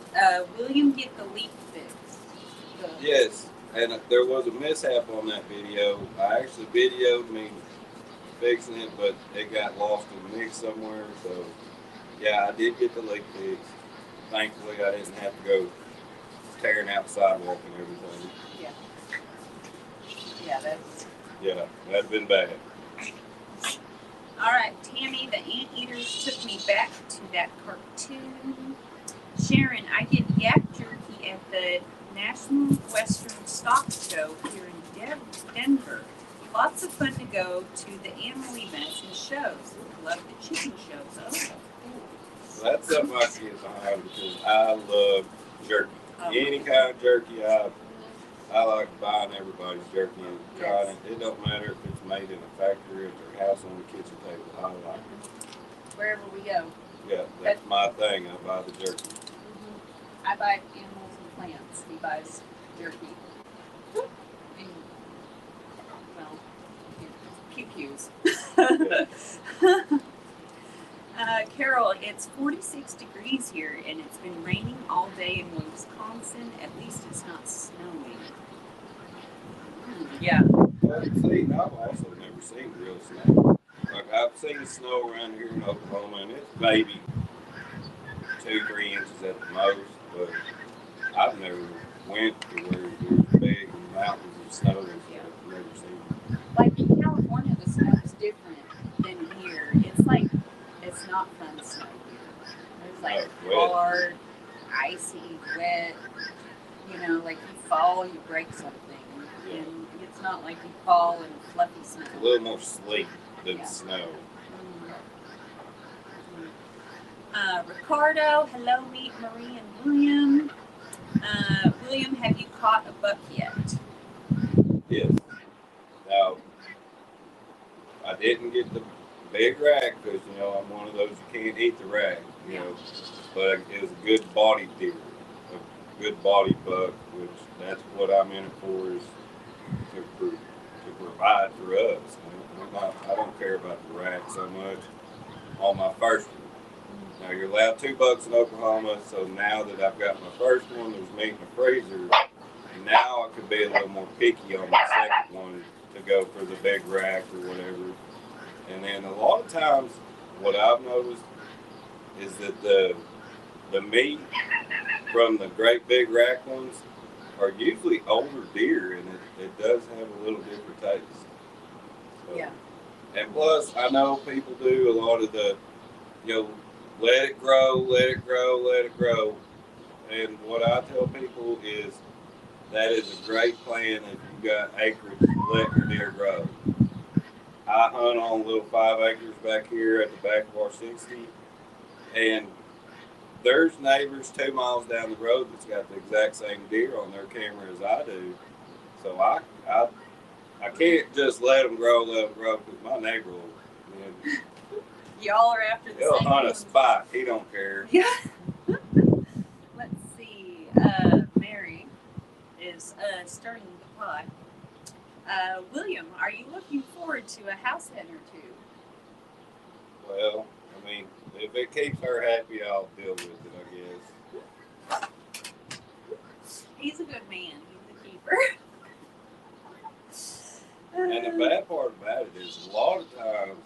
William get the leak fixed? Yes, and there was a mishap on that video. I actually videoed me fixing it, but it got lost in the mix somewhere. So, yeah, I did get the leak fixed. Thankfully, I didn't have to go tearing out the sidewalk and everything. Yeah. Yeah, Yeah, that'd been bad. All right, Tammy, the Anteaters took me back to that cartoon. Sharon, I get yak jerky at the National Western Stock Show here in Denver. Lots of fun to go to the animal events and shows. Love the chicken shows. Oh, cool. That's something I can get behind because I love jerky. Any kind of jerky, I like buying everybody's jerky and trying it. It don't matter if it's made in a factory or at their house on the kitchen table. I like it. Wherever we go. Yeah, that's my thing. I buy the jerky. Mm-hmm. I buy animals and plants. He buys jerky. And, well, pew-pews. Carol, it's 46 degrees here, and it's been raining all day in Wisconsin. At least it's not snowing. Yeah. But see, I've also never seen real snow. Like I've seen snow around here in Oklahoma, and it's maybe 2-3 inches at the most. But I've never went to where there's big mountains of snow and stuff. I've never seen. Like in California, the snow is different than here. It's like, it's not fun snow here. It's like Wet. hard, icy, wet. You know, like you fall, you break something. Yeah. And it's not like you fall in fluffy snow. It's a little more sleet than Yeah. snow. Ricardo, hello, meet Marie and William. William, have you caught a buck yet? Yes. Now, I didn't get the big rack because, you know, I'm one of those you can't eat the rack, you know. But it was a good body deer, a good body buck, which that's what I'm in it for, is to provide for us. I don't care about the rack so much on my first one. Now, you're allowed 2 bucks in Oklahoma, so now that I've got my first one, there's meat in the freezer. And now I could be a little more picky on my second one to go for the big rack or whatever. And then a lot of times, what I've noticed is that the meat from the great big rack ones are usually older deer, and it does have a little different taste. So, Yeah. and plus, I know people do a lot of the, you know, let it grow, let it grow, let it grow. And what I tell people is that is a great plan if you've got acreage to let your deer grow. I hunt on little 5 acres back here at the back of our 60, and there's neighbors 2 miles down the road that's got the exact same deer on their camera as I do. So I can't just let them grow because my neighbor will, you know, Y'all are after the he'll same hunt a ones. spot. He don't care. Yeah. Let's see. Mary is stirring the pot. William, are you looking forward to a house hen or two? Well, I mean, if it keeps her happy, I'll deal with it, I guess. He's a good man. He's a keeper. And the bad part about it is a lot of times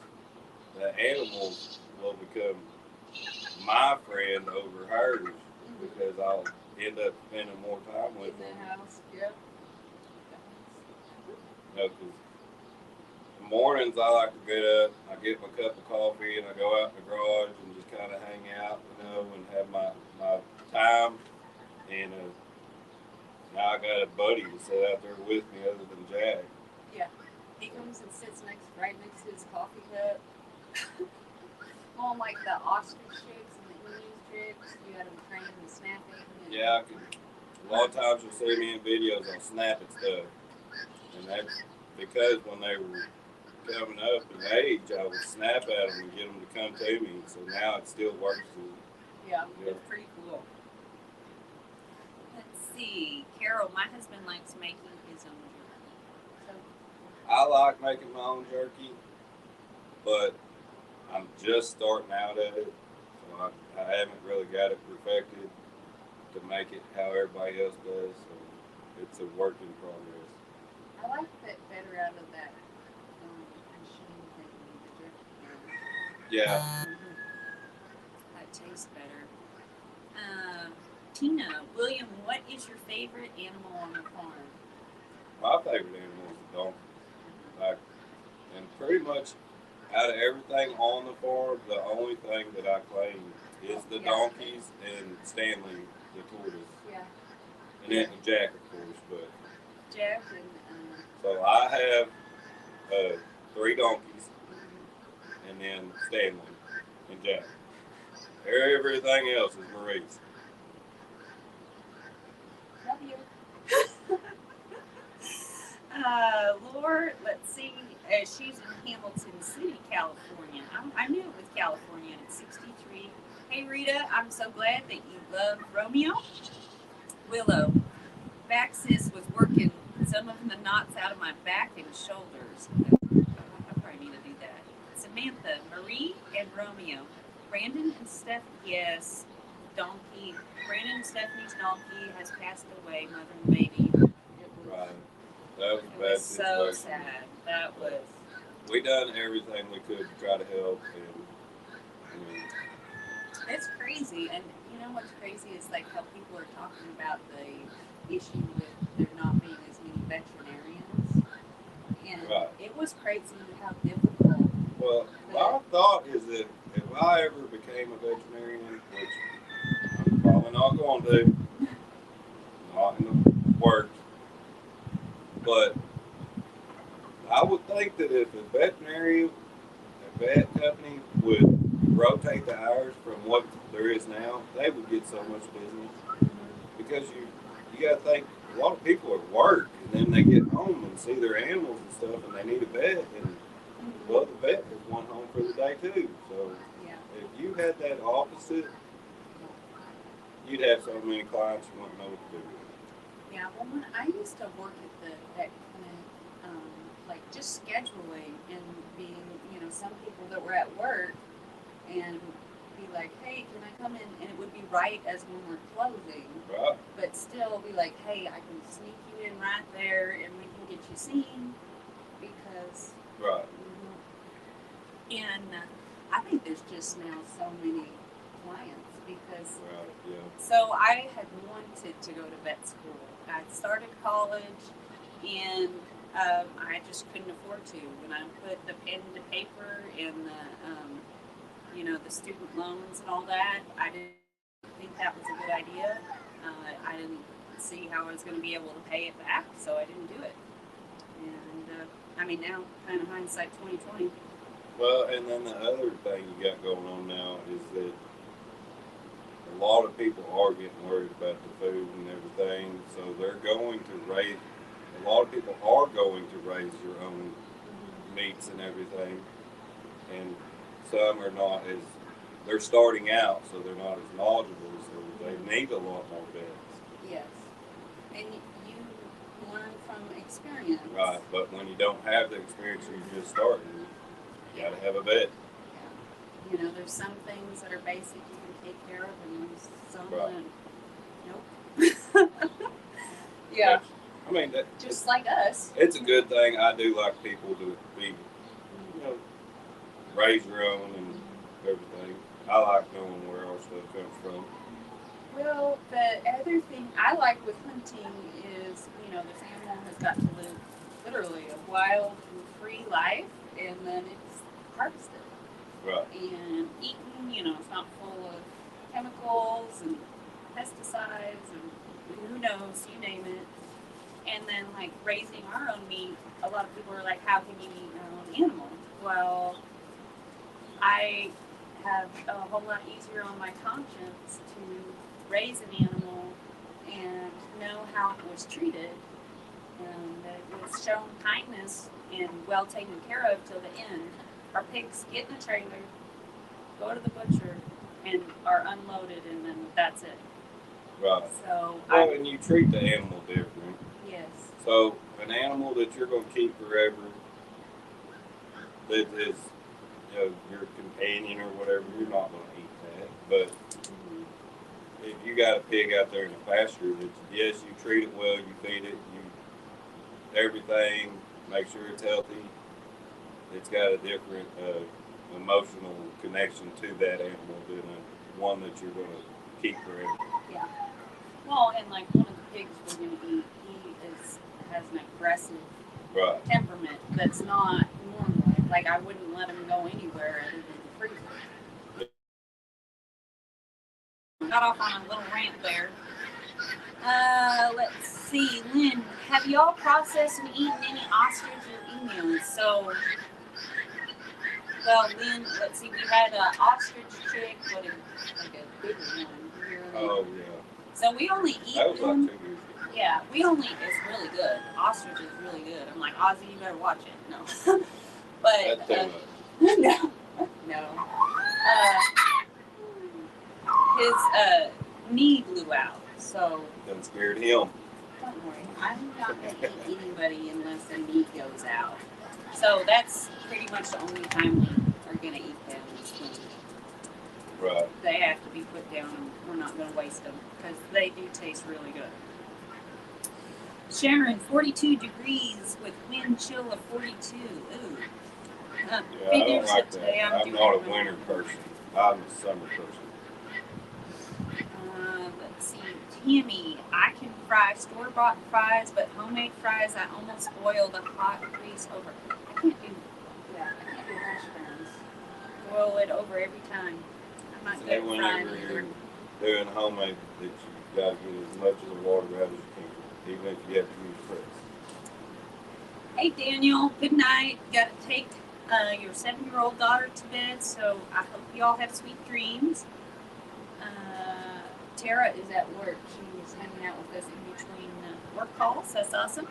the animals will become my friend over hers because I'll end up spending more time with In them. the house, yep. You know, 'cause the mornings I like to get up, I get my cup of coffee, and I go out in the garage and just kind of hang out, you know, and have my time. And now I got a buddy to sit out there with me other than Jack. He comes and sits right next to his coffee cup. On like the ostrich chicks and the Indian chicks, you got them trained and snapping. And Yeah, a lot of times you'll see me in videos on Snap and stuff. And that's because when they were coming up in age, I would snap at them and get them to come to me. So now it still works. Yeah, it's pretty cool. Let's see. Carol, my husband likes making his own jerky. So, I like making my own jerky, but I'm just starting out at it. So I haven't really got it perfected to make it how everybody else does. So it's a work in progress. I like that better out of that machine thing, the jerky. Yeah. That tastes better. Tina, William, what is your favorite animal on the farm? My favorite animal is the donkey. Like, and pretty much out of everything on the farm, the only thing that I claim is the donkeys and Stanley, the tortoise. Yeah. And then Jack, of course. But Jack and so I have 3 donkeys, and then Stanley and Jack. Everything else is Marie's. love you. Lord, let's see. She's in Hamilton City, California. I knew it was California, and it's 63. Hey, Rita, I'm so glad that you love Romeo. Willow, Baxis was working some of the knots out of my back and shoulders. I probably need to do that. Samantha, Marie, and Romeo. Brandon and Steph, yes, donkey. Brandon and Stephanie's donkey has passed away, mother and baby. It was Right. That was a It bad was so situation. sad. That was. We done everything we could to try to help, and I mean, It's crazy, and you know what's crazy is like how people are talking about the issue with there not being as many veterinarians, and right. it was crazy how difficult. Well, my thought is that if I ever became a veterinarian, which I'm probably not going to, not in the works, but I would think that if a vet company would rotate the hours from what there is now, they would get so much business because you got to think a lot of people at work and then they get home and see their animals and stuff and they need a vet and well the vet is one home for the day too. So Yeah. if you had that opposite, you'd have so many clients you wouldn't know what to do with. Yeah, well, when I used to work at the vet clinic, like just scheduling and being, some people that were at work and be like, hey, can I come in? And it would be right as when we're closing, Right, but still be like, hey, I can sneak you in right there and we can get you seen because, right, and I think there's just now so many clients because right, yeah, so I had wanted to go to vet school. I started college, and I just couldn't afford to. When I put the pen to paper and the student loans and all that, I didn't think that was a good idea. I didn't see how I was going to be able to pay it back, so I didn't do it. And now, kind of hindsight 2020. well, and then the other thing you got going on now is that a lot of people are getting worried about the food and everything, so they're going to raise. A lot of people are going to raise their own meats and everything, and some are not as. They're starting out, so they're not as knowledgeable, so they need a lot more vets. Yes, and you learn from experience. Right, but when you don't have the experience, you're just starting. You got to have a vet. Yeah. There's some things that are basic you can take care of, and there's some Right. that nope. Yeah, I mean, just like us. it's a good thing. I do like people to be, raise your own and everything. I like knowing where our stuff comes from. Well, the other thing I like with hunting is, this animal has got to live literally a wild and free life, and then it's harvested Right. and eaten. It's not full of chemicals and pesticides and who knows, you name it. And then, like raising our own meat, a lot of people are like, "How can you eat your own animal?" Well, I have a whole lot easier on my conscience to raise an animal and know how it was treated and that it was shown kindness and well taken care of till the end. Our pigs get in the trailer, go to the butcher, and are unloaded, and then that's it. Right. So, Well, and you treat the animal different. yes. So, an animal that you're going to keep forever, that is, your companion or whatever, you're not going to eat that. But if you got a pig out there in the pasture, that yes, you treat it well, you feed it, you everything, make sure it's healthy. It's got a different emotional connection to that animal than one that you're going to keep forever. Yeah. Well, and like one of the pigs we're going to eat, has an aggressive Right. temperament that's not normal. Like I wouldn't let him go anywhere other than the freezer. Got off on a little rant there. Let's see, Lynn, have y'all processed and eaten any ostrich or emus? So, well, Lynn, let's see, we had an ostrich chick, like a big one. Oh yeah. So we only eat That was them. like 2 years ago. Yeah, it's really good. Ostrich is really good. I'm like, Ozzy, you better watch it. No. But, That's too much. no. His knee blew out, so Done scared him. don't worry. I'm not going to eat anybody unless their knee goes out. So that's pretty much the only time we are going to eat them is when Right. they have to be put down, and we're not going to waste them because they do taste really good. Sharon, 42 degrees with wind chill of 42. Ooh. Yeah, I Figures don't like today that. I'm I'm not a doing winter person. I'm a summer person. Let's see. Tammy, I can fry store-bought fries, but homemade fries, I almost boil the hot grease over. I can't do that. I can't do hash browns. Boil it over every time. I'm not good Say at frying whenever either. you're doing homemade, that you gotta get as much of the water out as you can, even if you have to use press. Hey Daniel, good night. Got to take your 7-year-old daughter to bed, so I hope you all have sweet dreams. Tara is at work. She was hanging out with us in between work calls. That's awesome.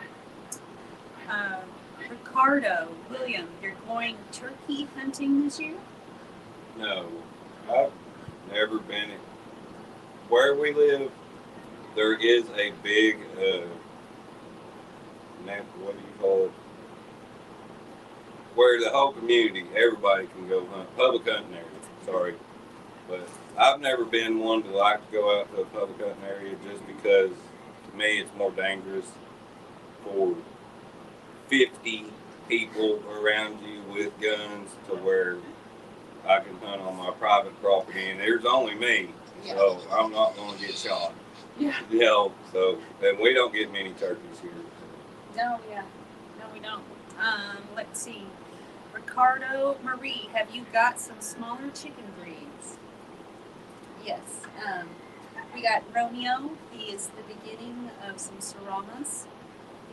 Ricardo, William, you're going turkey hunting this year? No, I've never been. Where we live, there is a big, what do you call it? Where the whole community, everybody can go hunt. Public hunting area, sorry. But I've never been one to like to go out to a public hunting area just because, to me, it's more dangerous for 50 people around you with guns to where I can hunt on my private property and there's only me. So I'm not going to get shot. Yeah. You know, so, and we don't get many turkeys here. No, yeah. No, we don't. Let's see. Ricardo, Marie, have you got some smaller chicken breeds? Yes. We got Romeo. He is the beginning of some Serramas.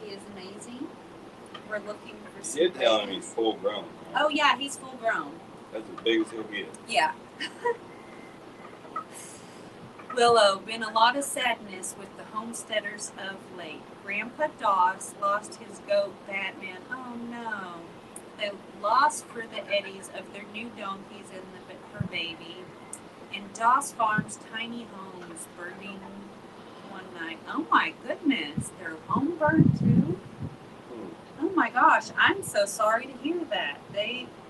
He is amazing. We're looking for some. You did tell him babies. he's full grown. Right? Oh, yeah, he's full grown. That's as big as he'll get. Yeah. Willow, been a lot of sadness with the homesteaders of late. Grandpa Doss lost his goat, Batman. Oh no. They lost for the eddies of their new donkeys and her baby. And Doss Farm's tiny homes burning one night. Oh my goodness. Their home burned too? Oh my gosh. I'm so sorry to hear that.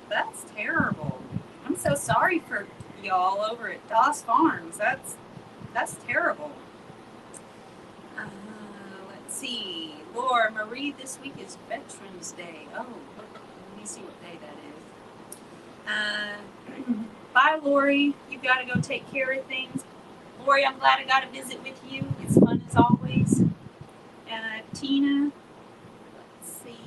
That's terrible. I'm so sorry for y'all over at Doss Farms. That's terrible. Let's see. Laura Marie, this week is Veterans Day. Oh, let me see what day that is. Bye, Lori. You got to go take care of things. Lori, I'm glad I got to visit with you. It's fun as always. Tina, let's see.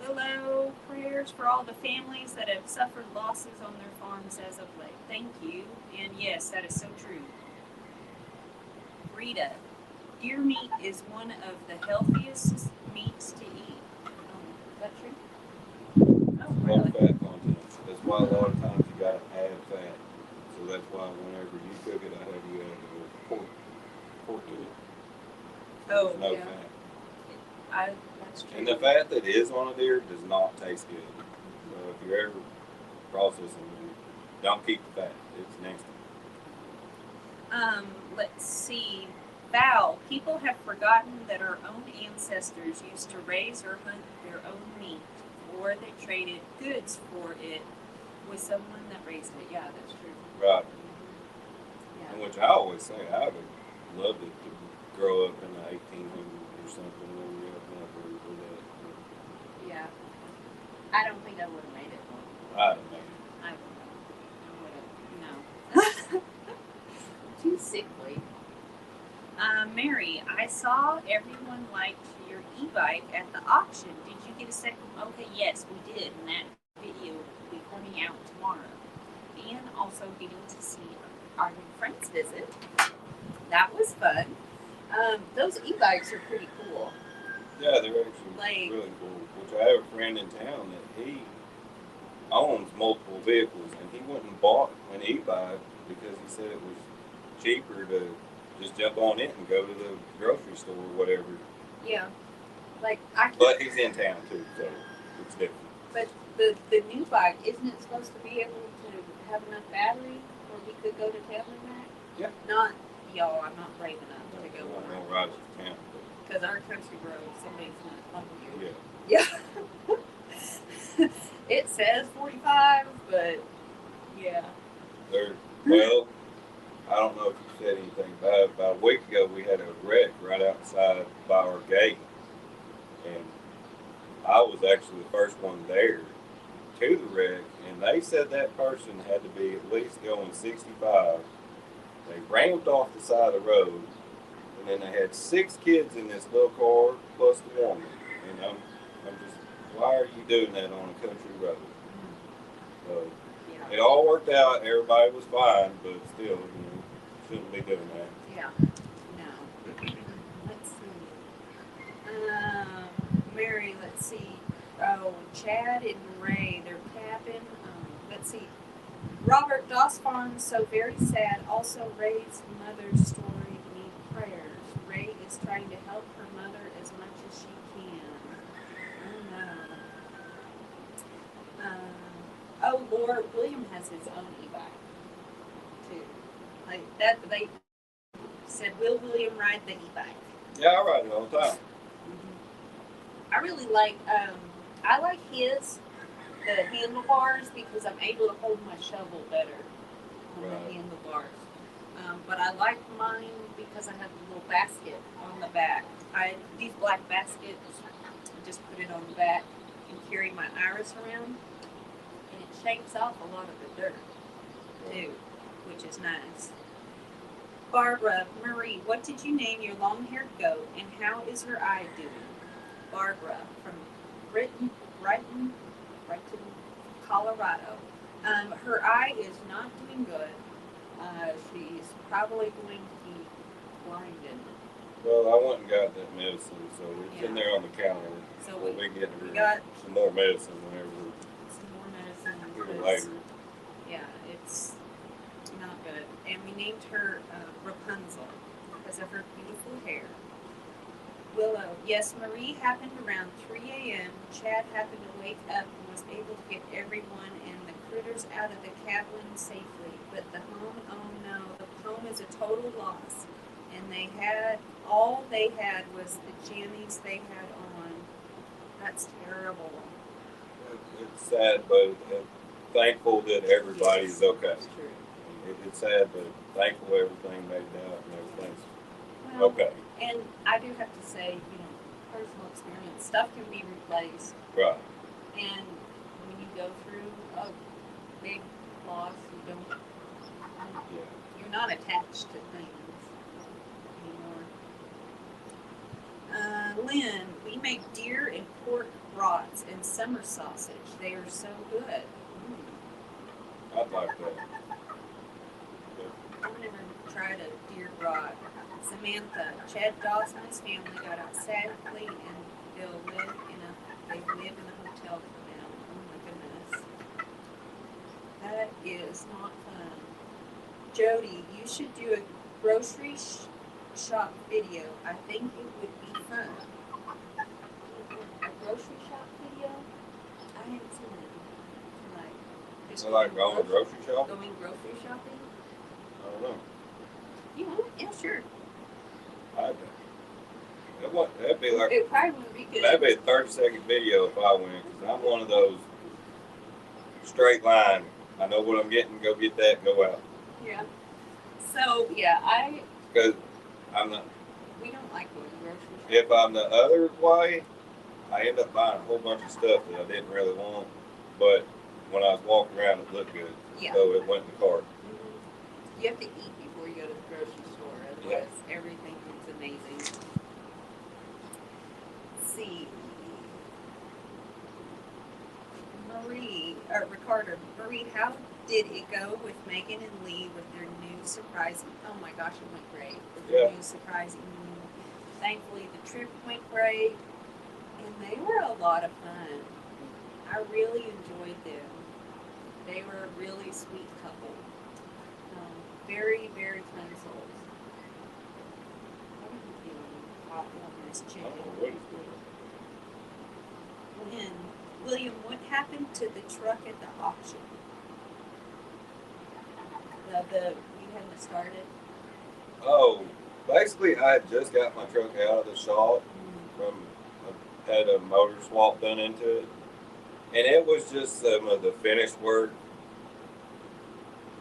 Willow, prayers for all the families that have suffered losses on their farms as of late. Thank you. And yes, that is so true. Rita, deer meat is one of the healthiest meats to eat. Is that true? Oh, Low really? fat content. That's why a lot of times you gotta add fat. So that's why whenever you cook it, I have you add pork to it. Oh, There's no yeah. fat. That's true. And the fat that is on a deer does not taste good. So if you're ever processing it, don't keep the fat. It's nasty. Let's see. Val, people have forgotten that our own ancestors used to raise or hunt their own meat, or they traded goods for it with someone that raised it. Yeah, that's true. Right. Yeah. And which I always say, I would love it to grow up in the 1800s or something where we have never for that. Yeah. I don't think I would have made it. I don't know. I would have. No. Too sickly. Mary, I saw everyone liked your e-bike at the auction. Did you get a second? Okay, yes, we did, and that video will be coming out tomorrow. And also getting to see our new friends visit. That was fun. Those e-bikes are pretty cool. Yeah, they're actually really cool. Which I have a friend in town that he owns multiple vehicles, and he went and bought an e-bike because he said it was cheaper to just jump on it and go to the grocery store or whatever. Yeah. But he's in town too, so it's different. But the new bike, isn't it supposed to be able to have enough battery where we could go to town and back? Yeah. Not, y'all, I'm not brave enough to go I on won't ride to town. because our country road, somebody's not on you. Yeah. Yeah. It says 45, but yeah. Well, I don't know if you said anything about it. About a week ago, we had a wreck right outside by our gate. and I was actually the first one there to the wreck, and they said that person had to be at least going 65. They ramped off the side of the road, and then they had 6 kids in this little car plus the woman. And I'm just, why are you doing that on a country road? So Yeah. it all worked out. Everybody was fine, but still, shouldn't be doing that. Yeah. No. Let's see. Mary, let's see. Oh, Chad and Ray, they're capping. Let's see. Robert Doss Farms, so very sad. Also, Ray's mother's story need prayers. Ray is trying to help her mother as much as she can. Oh no. Oh, Lord, William has his own e-bike too. Like that, they said, "Will William ride the e-bike?" Yeah, I ride it all the time. I really like. I like the handlebars because I'm able to hold my shovel better on Right. the handlebars. But I like mine because I have a little basket on the back. These black baskets. I just put it on the back and carry my iris around, and it shakes off a lot of the dirt too, which is nice. Barbara Marie, what did you name your long-haired goat, and how is her eye doing? Barbara from Brighton, Colorado. Her eye is not doing good. She's probably going to be blinded. Well, I went and got that medicine, so it's in Yeah. there on the counter. So We'll be getting we her got some more medicine whenever some more medicine. we're here because- later. Yeah, it's not good. And we named her Rapunzel because of her beautiful hair. Willow, yes, Marie happened around 3 a.m. Chad happened to wake up and was able to get everyone and the critters out of the cabin safely. But the home, oh no, the home is a total loss. And all they had was the jammies they had on. That's terrible. It's sad, but thankful that everybody's okay. That's true. It's sad, but thankful everything made it out and everything's Well, okay. And I do have to say, personal experience, stuff can be replaced. Right. And when you go through a big loss, Yeah. you're not attached to things anymore. Lynn, we make deer and pork brats and summer sausage. They are so good. I'd like that. I've never tried a deer brat. Samantha, Chad Doss and his family got out sadly and they live in a hotel for now. Oh my goodness. That is not fun. Jody, you should do a grocery shop video. I think it would be fun. A grocery shop video? I haven't seen it. Just So like going grocery shopping? going grocery shopping? I don't know. You want? Yeah, sure. That'd be like It probably wouldn't be good. that'd be a 30-second video if I went, because I'm one of those straight line. I know what I'm getting. Go get that. Go out. Yeah. So yeah, Because I'm not. we don't like going grocery shopping. If I'm the other way, I end up buying a whole bunch of stuff that I didn't really want, but when I was walking around, it looked good, Yeah. so it went in the cart. You have to eat before you go to the grocery store, otherwise everything is amazing. Let's see. Marie, how did it go with Megan and Lee with their new surprising? Oh my gosh, it went great. With their new surprising. Thankfully, the trip went great, and they were a lot of fun. I really enjoyed them. They were a really sweet couple. Very, very fun souls. What are you doing? Hot on this I chicken. don't know what it's doing. William, what happened to the truck at the auction? We hadn't started. Oh, basically, I had just got my truck out of the shop had a motor swap done into it, and it was just some of the finished work.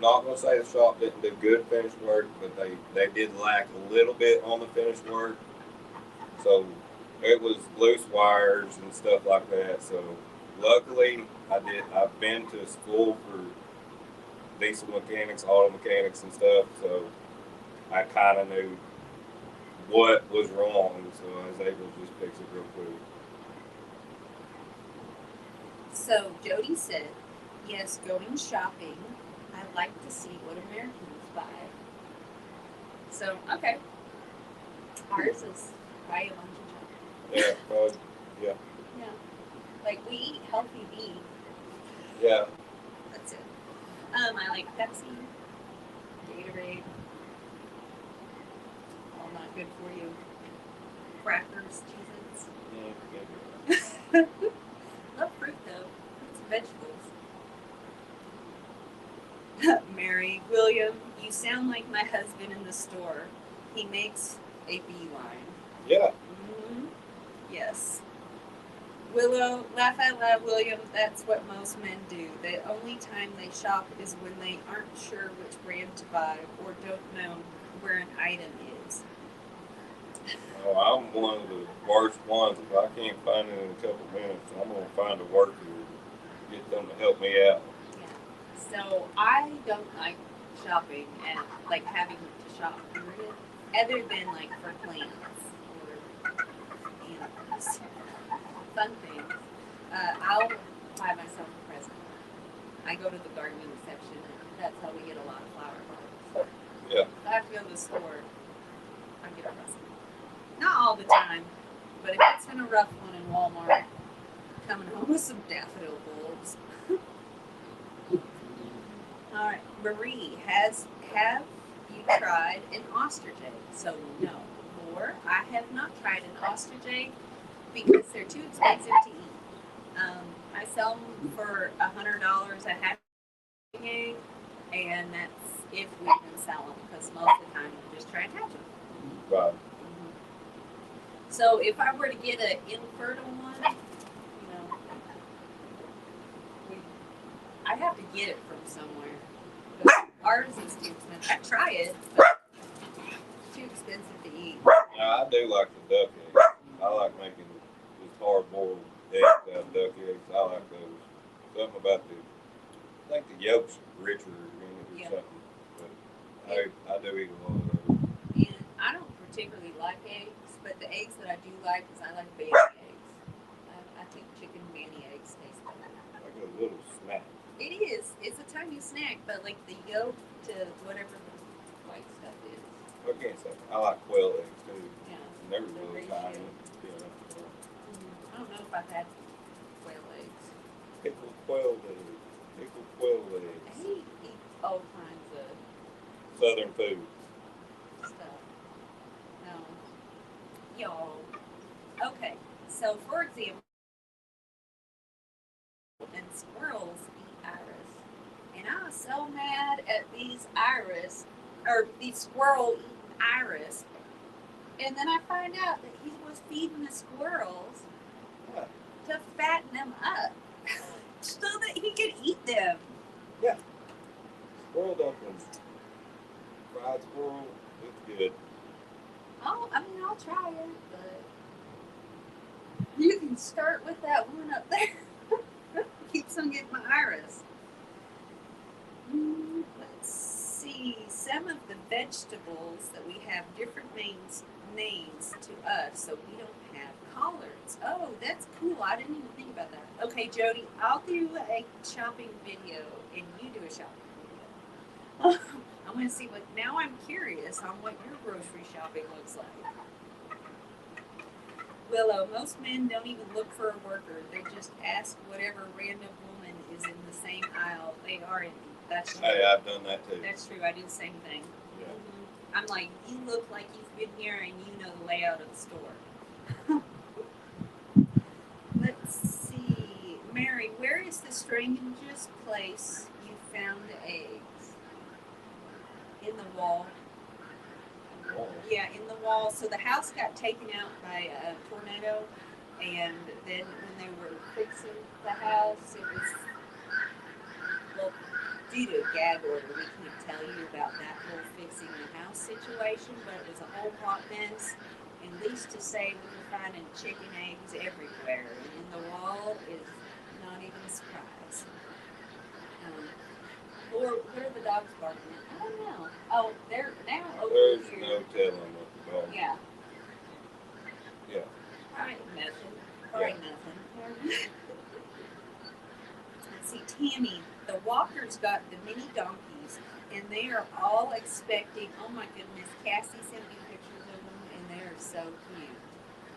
Not gonna say the shop didn't do good finished work, but they did lack a little bit on the finished work. So it was loose wires and stuff like that. So luckily, I've been to school for diesel mechanics, auto mechanics, and stuff. So I kind of knew what was wrong. So I was able to just fix it real quick. So Jody said, yes, going shopping. I like to see what Americans buy. So, okay. Ours is buy a bunch of junk. Yeah, probably. Yeah. Yeah. Like, we eat healthy beef. Yeah. That's it. I like Pepsi, Gatorade. All not good for you. Crackers, Cheez-Its. Yeah. Love fruit though. Fruits and vegetables. Mary, William, you sound like my husband in the store. He makes a beeline. Yeah. Mm-hmm. Yes. Willow, laugh out loud, William. That's what most men do. The only time they shop is when they aren't sure which brand to buy or don't know where an item is. Oh, I'm one of the worst ones. If I can't find it in a couple minutes, I'm gonna find a worker and get them to help me out. Yeah. So I don't like shopping and like having to shop period, other than like for plants or animals, fun things. I'll buy myself a present. I go to the gardening section, and that's how we get a lot of flower pots. Yeah. If I have to go to the store, I get a present. Not all the time, but if it's been a rough one in Walmart, coming home with some daffodil bulbs. All right, Marie, have you tried an ostrich egg? So no, or I have not tried an ostrich egg because they're too expensive to eat. I sell them for $100 a hatching egg, and that's if we can sell them because most of the time we just try and hatch them. Right. So if I were to get an infertile one, I have to get it from somewhere. But ours is too expensive. I try it, but it's too expensive to eat. Yeah, I do like the duck eggs. I like making these hard-boiled eggs out of duck eggs. I like those. Something about I think the yolks are richer in it or something. But I do eat a lot of those. And I don't particularly like eggs, but the eggs that I do like is I like baby eggs. I think chicken banny eggs taste better. Like a little snack. It is. It's a tiny snack, but like the yolk to whatever the white stuff is. I can't say. I like quail eggs too. Yeah. And they're really tiny. Yeah. I don't know if I've had quail eggs. Pickled quail eggs. Pickled quail I eggs. eat all kinds of Southern food. stuff. No. Y'all. Okay. So, for example, and squirrels eat iris. And I was so mad at these squirrel eating iris. And then I find out that he was feeding the squirrels to fatten them up so that he could eat them. Yeah. Squirrel dumplings. Fried squirrel. It's good. Oh, I mean, I'll try it, but you can start with that one up there. Keeps on getting my iris. Let's see. Some of the vegetables that we have different names to us, so we don't have collards. Oh, that's cool. I didn't even think about that. Okay, Jody, I'll do a shopping video, and you do a shopping video. I want to see what. Now I'm curious on what your grocery shopping looks like. Willow, most men don't even look for a worker. They just ask whatever random woman is in the same aisle they are in. That's true. Hey, I've done that too. That's true. I do the same thing. Yeah. I'm like, you look like you've been here and you know the layout of the store. Let's see. Mary, where is the strangest place you found eggs? In the wall. Yeah, in the wall. So the house got taken out by a tornado, and then when they were fixing the house, it was, well, due to a gag order, we can't tell you about that whole fixing the house situation, but it was a whole hot mess. And least to say we were finding chicken eggs everywhere, and in the wall is not even a surprise. Or where are the dogs barking at? I don't know. Oh, they're now over There's here. no telling what the dog. Yeah. Yeah. Probably nothing. Probably nothing. Let's see, Tammy, the walkers got the mini donkeys, and they are all expecting. Oh my goodness, Cassie sent me pictures of them, and they are so cute.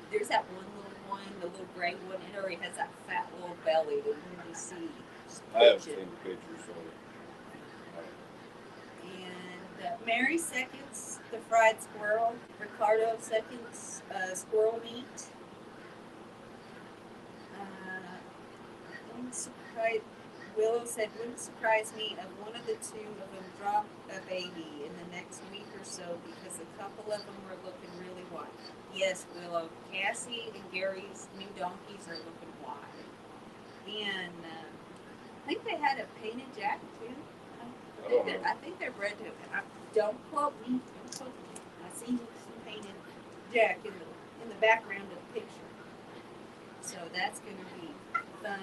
There's that one little one, the little gray one. It already has that fat little belly that you can just see. Just I haven't push it. seen the pictures of it. And Mary seconds the fried squirrel. Ricardo seconds squirrel meat. Wouldn't surprise, Willow said, wouldn't surprise me if one of the two of them dropped a baby in the next week or so because a couple of them were looking really white. Yes, Willow. Cassie and Gary's new donkeys are looking white. And I think they had a painted jack too. I think they're bred to. Don't quote me. Don't quote me. I seen some painted jack in the background of the picture. So that's going to be fun,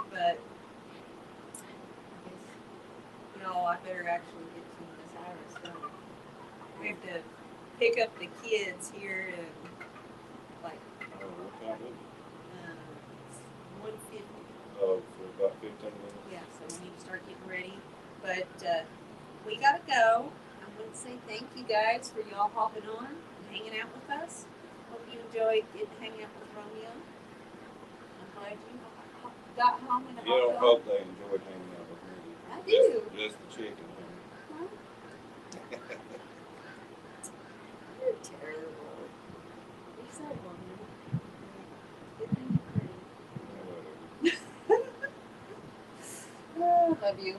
but I guess y'all, I better actually get some of this iris done. We have to pick up the kids here to like Oh, what time is it? 1:50. Oh, for about 15 minutes. Yeah, so we need to start getting ready. But we gotta go. I want to say thank you guys for y'all hopping on and hanging out with us. Hope you enjoyed getting to hang out with Romeo. I'm glad you got home in a You don't hot dog. hope they enjoyed hanging out with me. I do. Just the chicken. Huh? You're terrible. You're so woman. Good thing you're pretty. Oh, love you.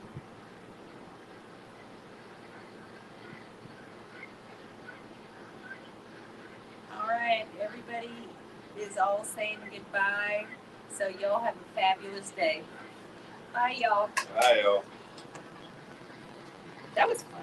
All right, everybody is all saying goodbye. So y'all have a fabulous day. Bye, y'all. Hi, y'all. That was fun.